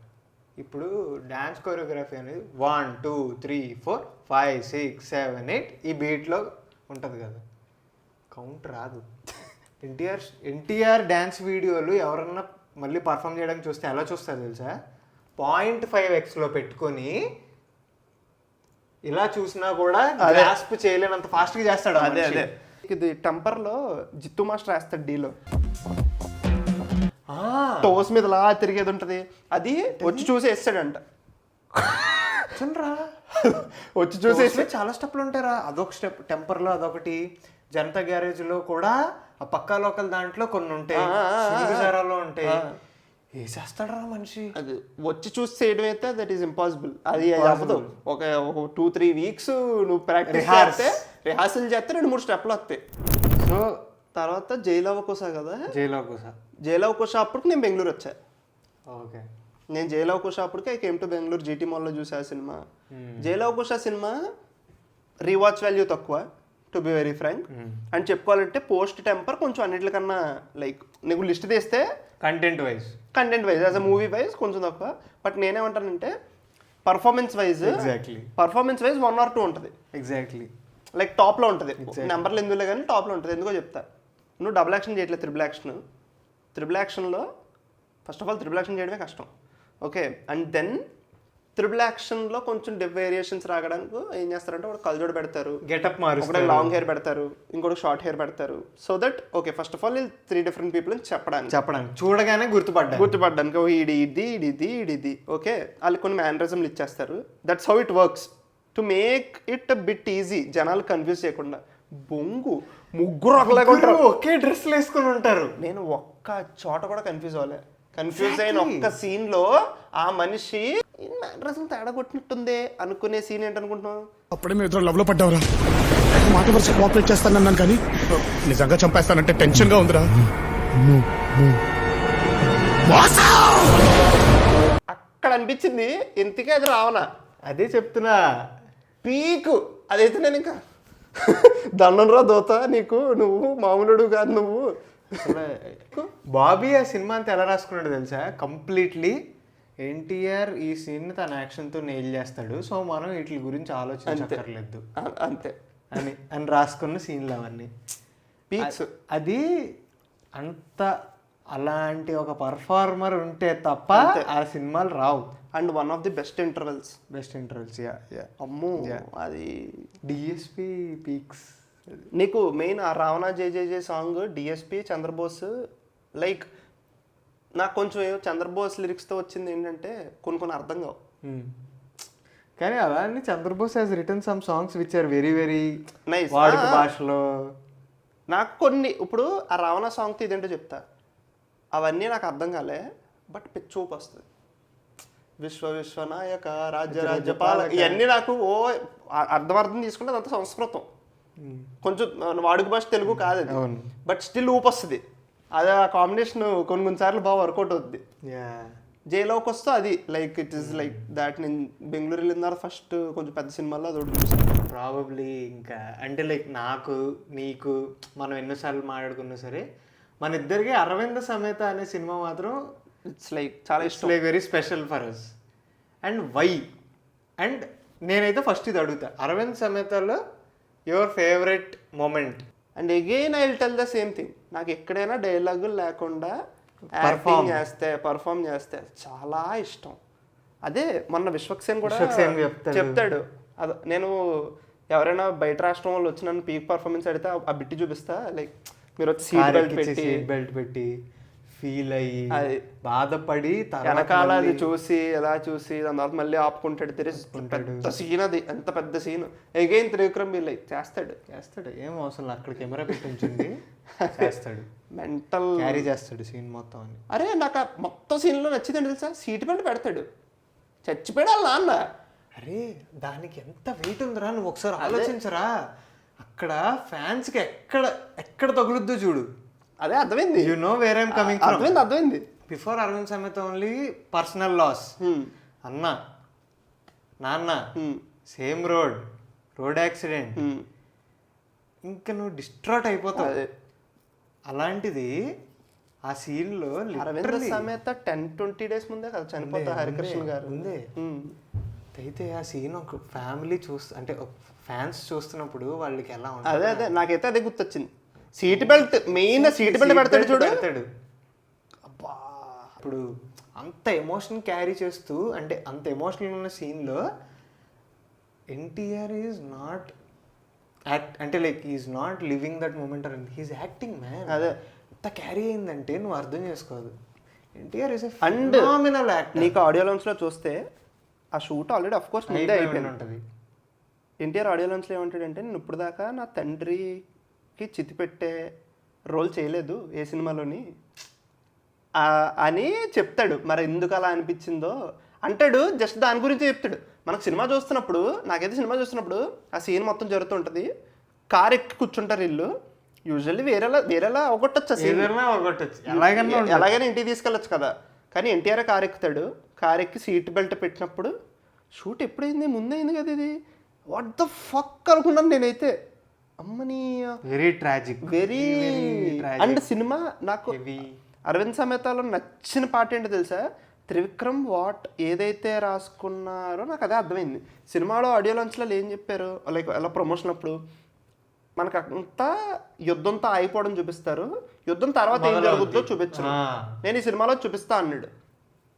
ఇప్పుడు డ్యాన్స్ కొరియోగ్రఫీ అనేది 1 2 3 4 5 6 7 8 ఈ బీట్లో ఉంటుంది కదా, కౌంట్ రాదు. ఎన్టీఆర్ డ్యాన్స్ వీడియోలు ఎవరన్నా మళ్ళీ పర్ఫామ్ చేయడానికి చూస్తే ఎలా చూస్తారు తెలుసా, 0.5x పెట్టుకొని ఇలా చూసినా కూడా గ్రాస్ప్ చేయలేనంత ఫాస్ట్ గా చేస్తాడు. అదే ఇది టెంపర్లో జిత్తు మాస్టర్ వేస్తాడు డీలో, టోస్ మీద లా తిరిగేది ఉంటది, అది వచ్చి చూసి వేస్తాడంట. వచ్చి చూసేసి చాలా స్టెప్లు ఉంటారా, అదొక స్టెప్ టెంపర్లో, అదొకటి జనతా గ్యారేజ్ లో కూడా ఆ పక్కా లోకల్ దాంట్లో కొన్ని ఉంటాయి, సింగిజారాలో ఉంటాయి. వేసేస్తాడరా మనిషి. అది వచ్చి చూసి చేయడం అయితే దట్ ఈస్ ఇంపాసిబుల్. అది అవ్వదు. ఒక 2-3 వీక్స్ నువ్వు ప్రాక్టీస్ చేస్తే, రిహార్సల్ చేస్తే 2-3 స్టెప్లు వస్తాయి. సో తర్వాత జైలవకుశ కదా, జైలవకుశ అప్పటికి నేను బెంగళూరు వచ్చా. ఓకే, నేను జైలవకుశ అప్పటికి I came to Bengaluru, GT మాల్లో చూసా cinema. Jai Lava Kusa cinema rewatch value తక్కువ, టు బి వెరీ ఫ్రాంక్. అని చెప్పుకోవాలంటే పోస్ట్ టెంపర్ కొంచెం అన్నిటికన్నా లైక్ నీకు లిస్ట్ తీస్తే content wise as a movie wise కొంచెం తక్కువ. బట్ నేనేమంటానంటే పర్ఫార్మెన్స్ వైజ్ 1 or 2 ఉంటుంది. ఎగ్జాక్ట్లీ లైక్ టాప్లో ఉంటుంది, నెంబర్లు ఎందుకులే కానీ టాప్లో ఉంటుంది. ఎందుకో చెప్తా, నువ్వు డబుల్ యాక్షన్ చేయట్లేదు, త్రిబుల్ యాక్షన్లో first of all triple action చేయడమే కష్టం. ఓకే, అండ్ దెన్ త్రిబుల్ యాక్షన్లో కొంచెం వేరియేషన్స్ రావడానికి ఏం చేస్తారంటే ఒక కళ్ళజోడు పెడతారు, గెటప్ మారుస్తారు, ఒకటి లాంగ్ హెయిర్ పెడతారు, ఇంకోటి షార్ట్ హెయిర్ పెడతారు. So that okay first of all 3 different people చెప్పడానికి చూడగానే గుర్తుపడ్డానికి ఇది ఓకే. వాళ్ళకి కొన్ని మేనరిజంలు ఇచ్చేస్తారు. That's how it works to make it bit easy, జనాలు కన్ఫ్యూజ్ చేయకుండా. బొంగు ముగ్గురు ఒకే డ్రెస్లు వేసుకుని ఉంటారు. నేను ఒక్క చోట కూడా కన్ఫ్యూజ్ అయిన ఒక్క సీన్ లో ఆ మనిషి డ్రెస్సులు తేడా కొట్టినట్టుంది అనుకునే సీన్ ఏంటనుకుంటున్నావు? అప్పుడే మీ ఇద్దరు లవ్ లో పడ్డావురా, మాట వరుస కోఆపరేట్ చేస్తానన్నాను కానీ నిజంగా చంపేస్తానంటే టెన్షన్ గా ఉందిరా. అక్కడ అనిపించింది ఇంతకే అది రావనా, అదే చెప్తున్నా పీకు. అదైతే నేను ఇంకా దండంరా దోత నీకు, నువ్వు మామూలుడు కాదు నువ్వు. బాబీ ఆ సినిమా అంతా ఎలా రాసుకున్నాడు తెలుసా, కంప్లీట్లీ ఎన్టీఆర్ ఈ సీన్ తన యాక్షన్తో నెయిల్ చేస్తాడు, సో మనం వీటి గురించి ఆలోచించక్కర్లేదు అంతే అని రాసుకున్న సీన్లు అవన్నీ పీక్స్. అది అంత అలాంటి ఒక పర్ఫార్మర్ ఉంటే తప్ప ఆ సినిమాలు రావు. And one of the best intervals. Best intervals. Yeah అమ్మో అది డిఎస్పి పీక్స్. నీకు మెయిన్ ఆ రావణ జై జై జై సాంగ్ డిఎస్పి చంద్రబోస్ లైక్ నాకు కొంచెం చంద్రబోస్ లిరిక్స్తో వచ్చింది ఏంటంటే కొన్ని అర్థం కావు. కానీ అలానే Chandrabose has written some songs which are very very nice వాడుక భాషలో. నాకు కొన్ని ఇప్పుడు ఆ రావణ సాంగ్తో ఇదేంటో చెప్తా, అవన్నీ నాకు అర్థం కాలే బట్ చూపు వస్తుంది. విశ్వనాయక రాజ్య పాలక ఇవన్నీ నాకు అర్థం తీసుకుంటే అదంతా సంస్కృతం, కొంచెం వాడుక భాష తెలుగు కాదు అది, బట్ స్టిల్ ఊపు వస్తుంది. అది ఆ కాంబినేషన్ కొన్నిసార్లు బాగా వర్కౌట్ అవుతుంది. జైలోకి వస్తే అది like it is like that. నేను బెంగళూరు వెళ్ళిన తర్వాత ఫస్ట్ కొంచెం పెద్ద సినిమాల్లో అది ఒకటి చూసాను ప్రాబబ్లీ. ఇంకా అంటే లైక్ నాకు నీకు మనం ఎన్నోసార్లు మాట్లాడుకున్నా సరే మన ఇద్దరికి అరవింద సమేత అనే సినిమా మాత్రం ఇట్స్ లైక్ చాలా ఇష్టం, like very special for us. And why? And నేనైతే ఫస్ట్ ఇది అడుగుతా, అరవింద్ సమేతలో your favourite moment? And again I will tell the same thing, నాకు ఎక్కడైనా డైలాగులు లేకుండా పర్ఫామ్ చేస్తే చాలా ఇష్టం. అదే మొన్న విశ్వక్సేన్ కూడా చెప్తాడు. అదే నేను ఎవరైనా బయట రాష్ట్రం వాళ్ళు వచ్చి నన్ను పీక్ పర్ఫార్మెన్స్ అడిగితే ఆ బిట్టి చూపిస్తా, లైక్ మీరు వచ్చి సీట్ బెల్ట్ పెట్టి ఫీల్ అయ్యి బాధపడి వెనకాల అది చూసి ఎలా చూసి దాని తర్వాత మళ్ళీ ఆపుకుంటాడు. పెద్ద సీన్ అది, ఎంత పెద్ద scene. Again Trivikram be like చేస్తాడు ఏం అవసరం, అక్కడ కెమెరా పెట్టి ఉంచింది చేస్తాడు, మెంటల్ క్యారీ చేస్తాడు సీన్ మొత్తం అని. అరే నాకు ఆ మొత్తం సీన్లో నచ్చిందండి తెలుసా, సీట్ బెల్ట్ పెడతాడు, చచ్చిపోయాడు వాళ్ళ నాన్న. అరే దానికి ఎంత వెయిట్ ఉందిరా, నువ్వు ఒకసారి ఆలోచించరా. అక్కడ ఫ్యాన్స్ కి ఎక్కడ తగులుద్దో చూడు. అదే అర్థమైంది, you know where I'm coming from. అర్థమైంది. బిఫోర్ అరవింద్ సమేత ఓన్లీ పర్సనల్ లాస్, అన్న నాన్న సేమ్ రోడ్ యాక్సిడెంట్, ఇంకా నువ్వు డిస్ట్రాట్ అయిపోతావు. అలాంటిది ఆ సీన్ లో అరవింద్ సమేత 10-20 days ముందే కదా చనిపోతా హరికృష్ణ గారు ఉంది. అయితే ఆ సీన్ ఒక ఫ్యామిలీ అంటే ఫ్యాన్స్ చూస్తున్నప్పుడు వాళ్ళకి ఎలా ఉంటుంది. అదే నాకైతే అదే గుర్తొచ్చింది. Seat belt main, seat belt పెడతాడు చూడు. అబ్బా ఇప్పుడు అంత ఎమోషన్ క్యారీ చేస్తూ, అంటే అంత ఎమోషనల్ ఉన్న సీన్లో ఎన్టీఆర్ ఈజ్ నాట్ అంటే like is not living that moment and he's acting man. అదే అంత క్యారీ అయిందంటే నువ్వు అర్థం చేసుకోదు. NTR is and phenomenal actor. నీకు ఆడియో లాంచ్లో చూస్తే ఆ షూట్ ఆల్రెడీ అఫ్ కోర్స్ ముందే అయిపోయింది ఉంటుంది. ఎన్టీఆర్ ఆడియో లాంచ్లో ఏమంటాడంటే, నేను ఇప్పుడు దాకా నా తండ్రికి చితి పెట్టే రోల్ చేయలేదు ఏ సినిమాలోని అని చెప్తాడు. మరి ఎందుకు అలా అనిపించిందో అంటాడు, జస్ట్ దాని గురించి చెప్తాడు. మనకు సినిమా చూస్తున్నప్పుడు, నాకైతే సినిమా చూస్తున్నప్పుడు ఆ సీన్ మొత్తం జరుగుతుంటుంది, కార్ ఎక్కి కూర్చుంటారు ఇల్లు, యూజువల్లీ వేరేలా అవగొట్టచ్చు సీన్, ఎలాగైనా ఇంటికి తీసుకెళ్ళచ్చు కదా. కానీ ఎన్టీఆర్ కార్ ఎక్కుతాడు, కార్ ఎక్కి సీట్ బెల్ట్ పెట్టినప్పుడు షూట్ ఎప్పుడైంది, ముందైంది కదా ఇది, వాట్ ద ఫక్ అనుకున్నాను నేనైతే. అమ్మని very tragic, very. And cinema నాకు అరవింద్ సమేతలో నచ్చిన పాట ఏంటో తెలుసా, త్రివిక్రమ్ ఏదైతే రాసుకున్నారో నాకు అదే అర్థమైంది. సినిమాలో ఆడియో లాంచ్లో ఏం చెప్పారు, లైక్ అలా ప్రమోషన్ అప్పుడు మనకు అంతా యుద్ధంతో ఆగిపోవడం చూపిస్తారు, యుద్ధం తర్వాత ఏం జరుగుతుందో చూపించరు, నేను ఈ సినిమాలో చూపిస్తా అన్నాడు.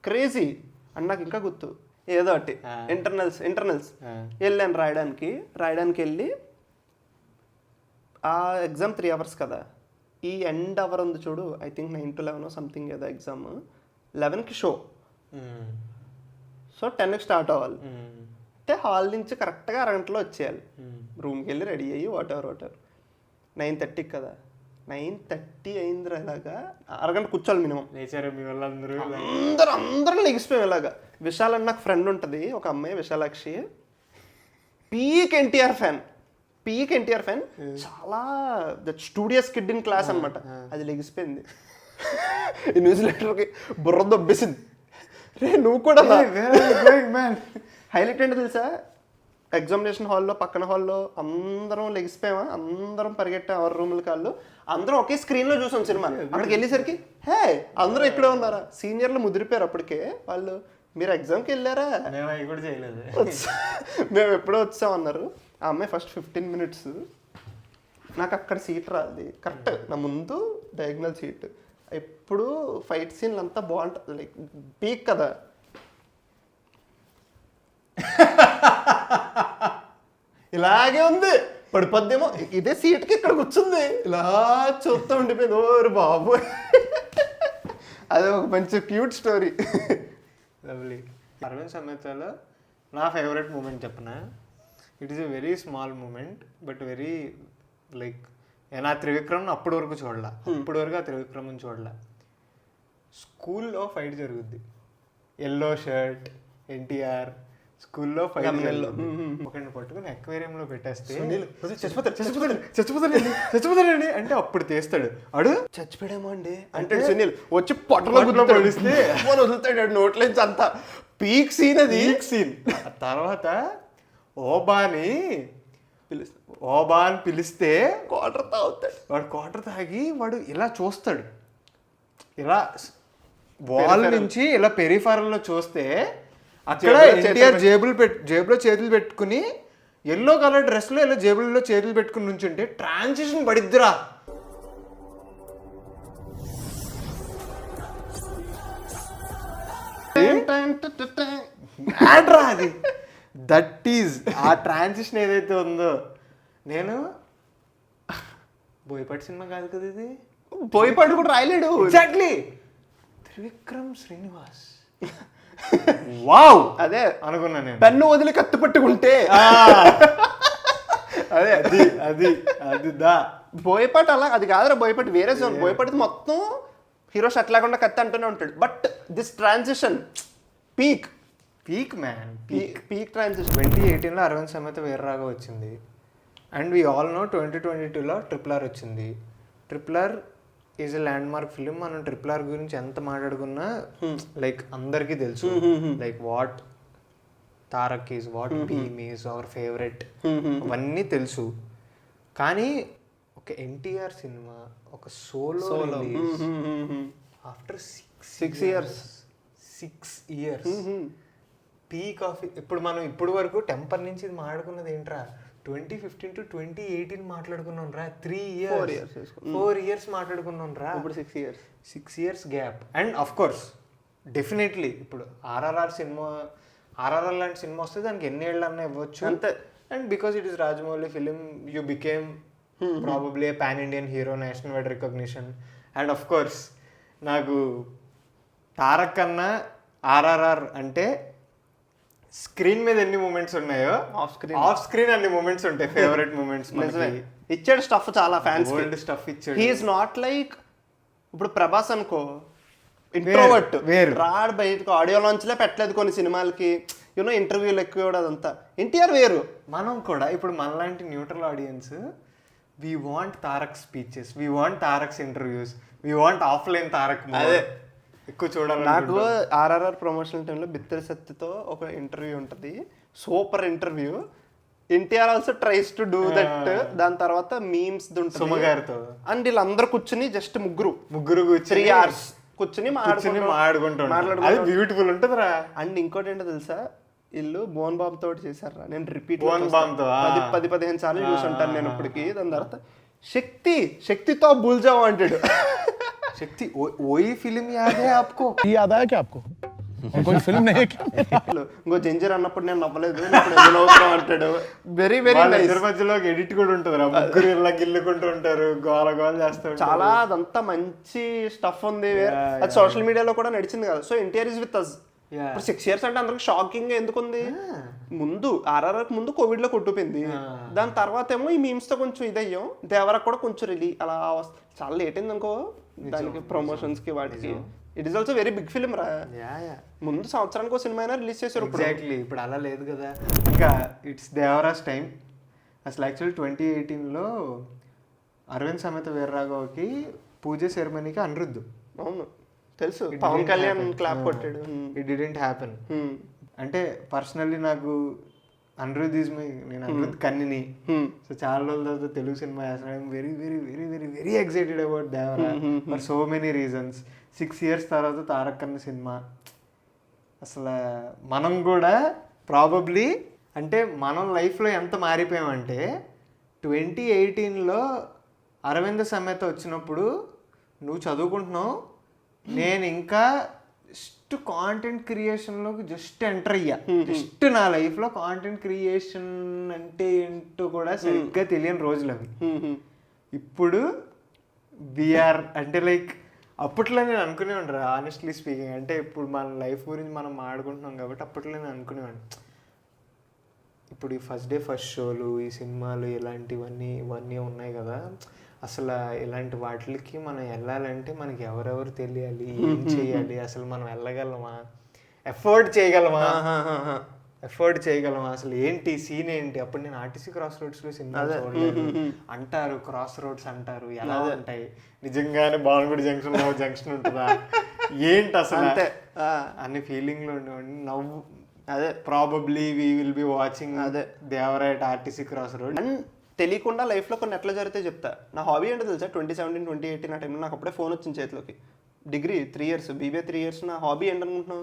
క్రేజీ. అండ్ నాకు ఇంకా గుర్తు ఏదో ఒకటి ఇంటర్నల్స్ వెళ్ళాను రాయడానికి వెళ్ళి, ఆ ఎగ్జామ్ 3 hours కదా, ఈ ఎండ్ అవర్ ఉంది చూడు, ఐ థింక్ 9 to 11 సంథింగ్ ఏదో ఎగ్జామ్, 11కి షో, సో 10కి స్టార్ట్ అవ్వాలి. అంటే హాల్ నుంచి కరెక్ట్గా అరగంటలో వచ్చేయాలి, రూమ్కి వెళ్ళి రెడీ అయ్యి వాట్ ఎవర్ 9:30 కదా, 9:30 అయిందిరా. ఇలాగా అరగంట కూర్చోవాలి మినిమం. అందరం లెగిసిపోయాం ఇలాగా. విశాల్ అని నాకు ఫ్రెండ్ ఉంటుంది, ఒక అమ్మాయి విశాలాక్షి, పీక్ ఎన్టీఆర్ ఫ్యాన్, చాలా స్టూడియస్ కిడ్ ఇన్ క్లాస్ అనమాట. అది లెగిసిపోయింది, న్యూస్ లెటర్కి బుర్ర దొబ్బేసింది. రే నువ్వు కూడా హైలైట్ ఏంటో తెలుసా, ఎగ్జామినేషన్ హాల్లో పక్కన హాల్లో అందరం లెగిసిపోయామా, అందరం పరిగెట్టాం 6 రూముల కాళ్ళు, అందరం ఒకే స్క్రీన్లో చూసాం సినిమా. అక్కడికి వెళ్ళేసరికి హే అందరూ ఇక్కడే ఉన్నారా, సీనియర్లు ముదిరిపోయారు అప్పటికే. వాళ్ళు మీరు ఎగ్జామ్కి వెళ్ళారా, మేము ఎప్పుడో వచ్చామన్నారు. ఆ అమ్మాయి ఫస్ట్ 15 minutes నాకు అక్కడ సీట్ రాదు కరెక్ట్, నా ముందు డయాగ్నల్ సీట్. ఎప్పుడు ఫైట్ సీన్లు అంతా బాగుంటుంది, లైక్ పీక్ కదా. ఇలాగే ఉంది, పడిపోద్దేమో, ఇదే సీట్కి ఇక్కడ కూర్చుంది, ఇలా చూస్తూ ఉండిపోయింది. ఓరు బాబు, అది ఒక మంచి క్యూట్ స్టోరీ. లవ్లీ. అరవింద్ సమేతలో నా ఫేవరెట్ మూమెంట్ చెప్పనా? It is a very small moment but very like, నేను ఆ త్రివిక్రమ్ అప్పటి వరకు చూడలా, అప్పటి వరకు ఆ త్రివిక్రమ్ని చూడలా. స్కూల్లో ఫైట్ జరుగుద్ది, ఎల్లో షర్ట్ ఎన్టీఆర్ స్కూల్లో ఫైట్ ఒకరిని పట్టుకుని అక్వేరియంలో పెట్టేస్తే చచ్చిపోతాడండి అంటే అప్పుడు తీస్తాడు, అడు చచ్చిపోయాడేమో అండి అంటే సునీల్ వచ్చి పొట్టలో పడిస్తే వదులుతాడు నోట్లోంచి అంతా. పీక్ సీన్ అది, సీన్. తర్వాత ఓబాని పిలిస్తే క్వార్టర్ తాగుతాడు. వాడు క్వార్టర్ తాగి వాడు ఇలా చూస్తాడు, ఇలా వాల్ నుంచి ఇలా పెరిఫరల్లో చూస్తే అక్కడ ఎన్టీఆర్ జేబులో చేతులు పెట్టుకుని ఎల్లో కలర్ డ్రెస్లో ఇలా జేబుల్లో చేతులు పెట్టుకుని నుంచుంటే ట్రాన్సిషన్ పడిద్దిరా. అది దట్ ఈజ్ ఆ ట్రాన్సిషన్ ఏదైతే ఉందో. నేను బోయపాటి సినిమా కాదు కదా ఇది, బోయపాటి కూడా రాయలేడు. ఎగ్జాక్ట్లీ త్రివిక్రమ్ శ్రీనివాస్. వావ్, అదే అనుకున్నా నేను. పెన్ను వదిలి కత్తి పట్టుకుంటే అదే అది అది అది దా బోయపాటి అలా అది కాదురా, బోయపాటి వేరే జోన్. బోయపాటి మొత్తం హీరో షర్ట్ లేకుండా కత్తి అంటూనే ఉంటాడు. But this transition peak man, peak transition. 2018లో అరవింద్ సమేత వీరరాఘవ వచ్చింది, అండ్ వీ ఆల్ నో 2022లో RRR వచ్చింది. RRR is a landmark film. మనం RRR గురించి ఎంత మాట్లాడుకున్నా లైక్ అందరికీ తెలుసు, like what Tarak is, what Bheem is our favourite, అవన్నీ తెలుసు. కానీ ఒక ఎన్టీఆర్ సినిమా, ఒక solo after 6 years peak of. ఇప్పుడు మనం ఇప్పుడు వరకు టెంపర్ నుంచి ఇది మాట్లాడుకున్నది ఏంట్రా, 2015 to 2018 మాట్లాడుకున్నాం రా, 4 years మాట్లాడుకున్నాం రా, ఇప్పుడు 6 years gap. And of course definitely ఇప్పుడు ఆర్ఆర్ఆర్ లాంటి సినిమా వస్తే దానికి ఎన్ని ఏళ్ళు అన్నా ఇవ్వచ్చు అంతే. And because it is Rajamouli film, you became probably A pan Indian hero, national wide recognition. And of course నాకు తారక్ కన్నా ఆర్ఆర్ఆర్ అంటే స్క్రీన్ మీద ఎన్ని మూమెంట్స్ ఉన్నాయో ఆఫ్ స్క్రీన్ అన్ని మూమెంట్స్ ఉంటాయి, ఫేవరెట్ మూమెంట్స్. ఇచ్చాడు స్టఫ్ చాలా ఫ్యాన్స్ స్టఫ్ ఇచ్చాడు. హీ ఈస్ నాట్ లైక్ ఇప్పుడు ప్రభాస్ అనుకో, ఇంట్రోవర్ట్, రాడ్ బయటకు ఆడియో లాంచ్లే పెట్టలేదు కొన్ని సినిమాలకి, యూనో ఇంటర్వ్యూలు ఎక్కువ అదంతా. ఎన్టీఆర్ వేరు. మనం కూడా ఇప్పుడు మనలాంటి neutral audience, we want Tarak speeches, we want Tarak's interviews, we want offline Tarak అదే ఎక్కువ చూడాలి. నాకు ఆర్ఆర్ఆర్ ప్రమోషనల్ టైంలో బిత్తరి సత్తితో ఒక ఇంటర్వ్యూ ఉంటుంది, super interview. NTR also tries to do that. దాని తర్వాత మీమ్స్ సుమగారితో అండ్ వీళ్ళందరూ కూర్చుని జస్ట్ ముగ్గురు 3 hours కూర్చుని మాట్లాడుకుంటారు. బ్యూటిఫుల్ ఉంటుందిరా. అండ్ ఇంకోటి ఏంటో తెలుసా, వీళ్ళు బోన్ బాబు తోటి చేశారా, నేను రిపీట్ 10-15 సార్లు చూసుంటాను నేను ఇప్పటికి. దాని తర్వాత శక్తితో భూల్జావు అంటాడు. శక్తి ఓయి ఫిలిం యాదే ఆప్కో, याद आया क्या आपको? और कोई फिल्म नहीं है क्या? ఇంకో జంజర్ అన్నప్పుడు నేను నవ్వలేదు అంటాడు. వెరీ ఇద్దరి మధ్యలో ఎడిట్ కూడా ఉంటుంది, ముగ్గురు ఇలా గిల్లుకుంటూ ఉంటారు, గోల చేస్తారు. చాలా అదంతా మంచి స్టఫ్ ఉంది. అది సోషల్ మీడియాలో కూడా నడిచింది కదా. So NTR is with us. ఇప్పుడు 6 years అంటే అందరికి షాకింగ్ ఎందుకు ఉంది, ముందు ఆర్ఆర్ఆర్ ముందు కోవిడ్ లో కొట్టుపోయింది, దాని తర్వాత ఏమో ఈ మీమ్స్ తో కొంచెం ఇదయ్యాం. దేవరకు కూడా కొంచెం అలా చాలా లేట్ అయింది అనుకో దానికి, ప్రమోషన్స్ కి వాటికి. It is also very big film రా. ముందు సంవత్సరానికి సినిమా అయినా రిలీజ్ చేశారు. ఎగ్జాక్ట్లీ, ఇప్పుడు అలా లేదు కదా. ఇంకా ఇట్స్ దేవరాజ్ టైం. అసలు యాక్చువల్లీ 2018లో అరవింద్ సమేత వీరరాఘవకి పూజ సెరమనీకి అనిరుద్ధ్. అవును తెలుసు, పవన్ కళ్యాణ్ క్లాప్ కొట్టాడు. It didn't happen. అంటే పర్సనల్లీ నాకు అనిరుద్ధ్ ఈజ్ మై, నేను అనిరుద్ధ్ కన్నిని. సో చాలా రోజుల తర్వాత తెలుగు సినిమా చేస్తాను. I'm very very very very very excited about Devara for so many reasons. 6 years తర్వాత తారక్ కన్న సినిమా. అసలు మనం కూడా ప్రాబబ్లీ అంటే మనం లైఫ్లో ఎంత మారిపోయామంటే 2018లో అరవింద సమేత వచ్చినప్పుడు నువ్వు చదువుకుంటున్నావు, నేను ఇంకా జస్ట్ కాంటెంట్ క్రియేషన్లోకి జస్ట్ ఎంటర్ అయ్యా. జస్ట్ నా లైఫ్లో కాంటెంట్ క్రియేషన్ అంటే ఏంటో కూడా సరిగ్గా తెలియని రోజులు అవి. ఇప్పుడు బిఆర్ అంటే లైక్ అప్పట్లో నేను అనుకునేవాడు ఆనెస్ట్లీ స్పీకింగ్, అంటే ఇప్పుడు మన లైఫ్ గురించి మనం మాట్లాడుకుంటున్నాం కాబట్టి అప్పట్లో నేను అనుకునేవాడిని ఇప్పుడు ఈ ఫస్ట్ డే ఫస్ట్ షోలు, ఈ సినిమాలు ఇవన్నీ ఉన్నాయి కదా, అసలు ఇలాంటి వాటికి మనం వెళ్ళాలంటే మనకి ఎవరెవరు తెలియాలి, ఏం చేయాలి, అసలు మనం వెళ్ళగలమా, ఎఫర్ట్ చేయగలమా, అసలు ఏంటి సీన్ ఏంటి. అప్పుడు నేను ఆర్టీసీ క్రాస్ రోడ్స్లో సినిమా చూడలేదు అంటారు, క్రాస్ రోడ్స్ అంటారు, ఎలా ఉంటాయి నిజంగానే బాలగుడి జంక్షన్ ఉంటుందా ఏంటి అసలు అంతే అన్ని ఫీలింగ్లో ఉండేవాడిని. నవ్వు అదే probably we will be watching అదే Devara at RTC cross road. And తెలియకుండా లైఫ్లో కొన్ని ఎట్లా జరిగితే చెప్తా. నా హాబీ ఏంటో తెలుసా, 2017, 2018 ఆ టైంలో నాకు అప్పుడే ఫోన్ వచ్చింది చేతిలోకి. Degree 3 years, BBA 3 years. నా హాబీ ఏంటనుకుంటున్నాం,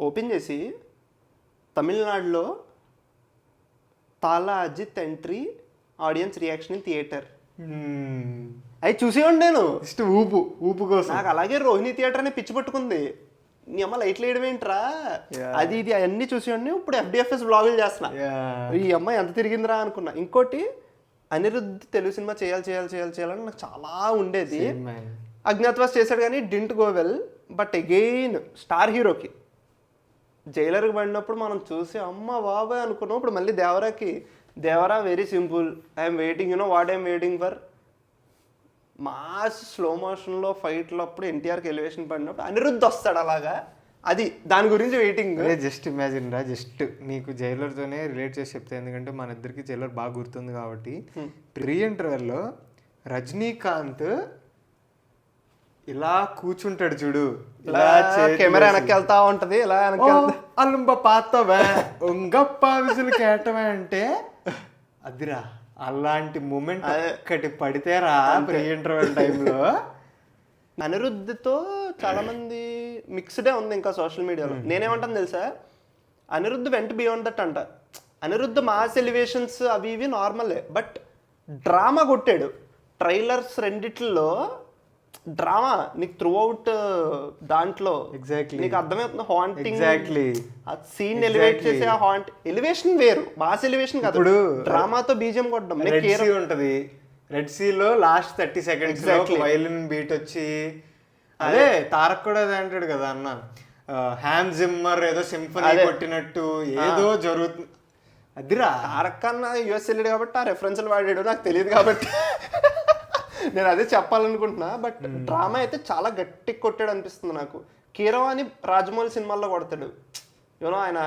ఓపెన్ చేసి తమిళనాడులో Thala Ajith entry audience reaction in theatre అవి చూసేవాడి నేను. జస్ట్ ఊపు కోసం. నాకు అలాగే రోహిణి థియేటర్ అనే పిచ్చి పట్టుకుంది. నీ అమ్మ లైట్లు వేయడం ఏంట్రా, అది ఇది అవన్నీ చూసేవాడిని. ఇప్పుడు FDFS బ్లాగులు చేస్తున్నా, ఈ అమ్మ ఎంత తిరిగిందిరా అనుకున్నా. ఇంకోటి అనిరుద్ధ్ తెలుగు సినిమా చేయాలని నాకు చాలా ఉండేది. అజ్ఞాతవాస్ చేశాడు కానీ didn't go well. But again star హీరోకి జైలర్కి పడినప్పుడు మనం చూసి అమ్మ బాబాయ్ అనుకున్నాం. ఇప్పుడు మళ్ళీ Devara very simple, I'm waiting, what I'm waiting for. Mass slow మోషన్లో ఫైట్లో అప్పుడు ఎన్టీఆర్కి ఎలివేషన్ పడినప్పుడు అనిరుద్ధ్ వస్తాడు అలాగా, అది దాని గురించి వెయిటింగ్. జస్ట్ ఇమాజిన్ రా, జస్ట్ నీకు జైలర్తోనే రిలేట్ చేసి చెప్తే, ఎందుకంటే మన ఇద్దరికి జైలర్ బాగా గుర్తుంది కాబట్టి. ప్రీ ఇంటర్వెల్లో రజనీకాంత్ ఇలా కూర్చుంటాడు చూడు, ఇలా కెమెరా వెనక్కి వెళ్తా ఉంటది, ఇలా అల్లుంబ పాతవే ఉంగప్ప విసులు కేటమే అంటే అదిరా. అలాంటి మూమెంట్ ఒక్కటి పడితేరా ప్రీ ఇంటర్వెల్ టైంలో. అనిరుద్ధ్తో చాలా మంది మిక్స్డే ఉంది ఇంకా సోషల్ మీడియాలో. నేనేమంటాను తెలుసా, అనిరుద్ధ్ వెంట బియాండ్ దట్ అంట. అనిరుద్ధ్ మాస్ ఎలివేషన్స్ అవి ఇవి నార్మలే, బట్ డ్రామా కొట్టాడు. ట్రైలర్స్ రెండిట్లో డ్రామా నీకు త్రూ అవుట్ దాంట్లో ఎగ్జాక్ట్లీ నీకు అర్థమవుతుంది. హాంటింగ్ ఎగ్జాక్ట్లీ ఆ సీన్ ఎలివేట్ చేసి ఆ ఎలివేషన్ వేరు, మాస్ ఎలివేషన్ కాదు. ఇప్పుడు డ్రామాతో బీజియం కొట్టడం ఉంటది. రెడ్ సీలో లాస్ట్ 30 seconds వైలిన్ బీట్ వచ్చి, అదే తారక్ కూడా అదే అంటాడు కదా అన్న, హ్యామ్ జిమ్మర్ ఏదో సింఫనీ కొట్టినట్టు ఏదో జరుగుతుంది. అదిరా తారక్ కన్నా US వెళ్ళాడు కాబట్టి ఆ రెఫరెన్స్లు వాడాడు, నాకు తెలియదు కాబట్టి నేను అదే చెప్పాలనుకుంటున్నా. బట్ డ్రామా అయితే చాలా గట్టి కొట్టాడు అనిపిస్తుంది నాకు. కీరవాణి రాజమౌళి సినిమాల్లో కొడతాడు, ఆయన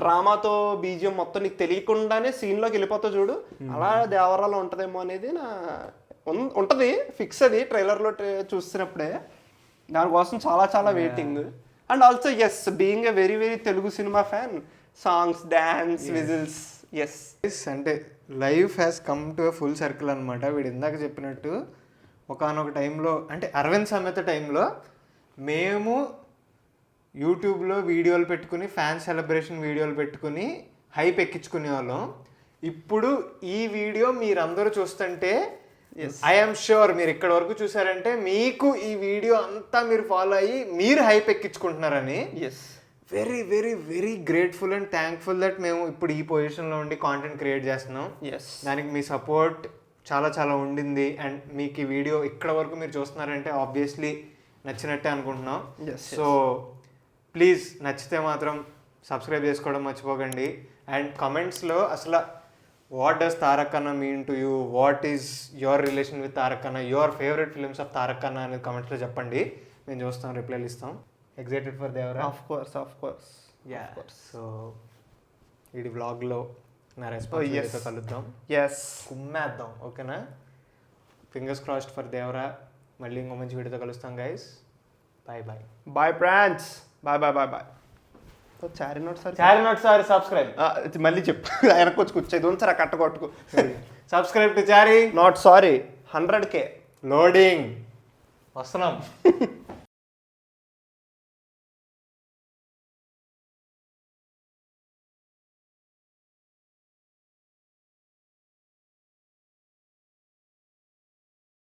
డ్రామాతో బీజియం మొత్తం నీకు తెలియకుండానే సీన్లోకి వెళ్ళిపోతావు చూడు, అలా దేవరాలో ఉంటుందేమో అనేది నా ఉంటుంది ఫిక్స్. అది ట్రైలర్లో చూస్తున్నప్పుడే దానికోసం చాలా waiting. And also yes, being a very Telugu cinema fan, songs, dance, whistles, yes. అంటే life has come to a full circle అనమాట. వీడు ఇందాక చెప్పినట్టు ఒకనొక టైంలో, అంటే అరవింద్ సమేత టైంలో మేము యూట్యూబ్లో వీడియోలు పెట్టుకుని, ఫ్యాన్ సెలబ్రేషన్ వీడియోలు పెట్టుకుని హైప్ ఎక్కించుకునే వాళ్ళం. ఇప్పుడు ఈ వీడియో మీరందరూ చూస్తుంటే ఐఎమ్ షూర్ మీరు ఇక్కడ వరకు చూసారంటే మీకు ఈ వీడియో అంతా మీరు ఫాలో అయ్యి మీరు హైప్ ఎక్కించుకుంటున్నారని. Yes, very grateful and thankful that మేము ఇప్పుడు ఈ పొజిషన్లో ఉండి కాంటెంట్ క్రియేట్ చేస్తున్నాం. దానికి మీ సపోర్ట్ చాలా ఉండింది. అండ్ మీకు ఈ వీడియో ఇక్కడ వరకు మీరు చూస్తున్నారంటే ఆబ్వియస్లీ నచ్చినట్టే అనుకుంటున్నాం. సో ప్లీజ్ నచ్చితే మాత్రం సబ్స్క్రైబ్ చేసుకోవడం మర్చిపోకండి. అండ్ కమెంట్స్లో అసలు what does Tarak anna mean to you, what is your relation with Tarak anna, your favourite films of Tarak anna అనేది కమెంట్స్లో చెప్పండి. మేము చూస్తాం, రిప్లైలు ఇస్తాం. Excited for Devara? Of course. Yeah, so ఈ వ్లాగ్లో నా రెస్పాన్స్ కలుద్దాం. ఎస్, కుమ్మేద్దాం, ఓకేనా? Fingers crossed for Devara. మళ్ళీ ఇంకో మంచి వీడియోతో కలుస్తాం గైస్. Bye friends, bye. చారినాట్ సార్ సబ్స్క్రైబ్. మళ్ళీ చెప్పు, ఆయనకు వచ్చి కూర్చోదు సార్ కట్టకొట్టుకు. Subscribe to Chari. Not sorry, 100K loading వస్తున్నాం.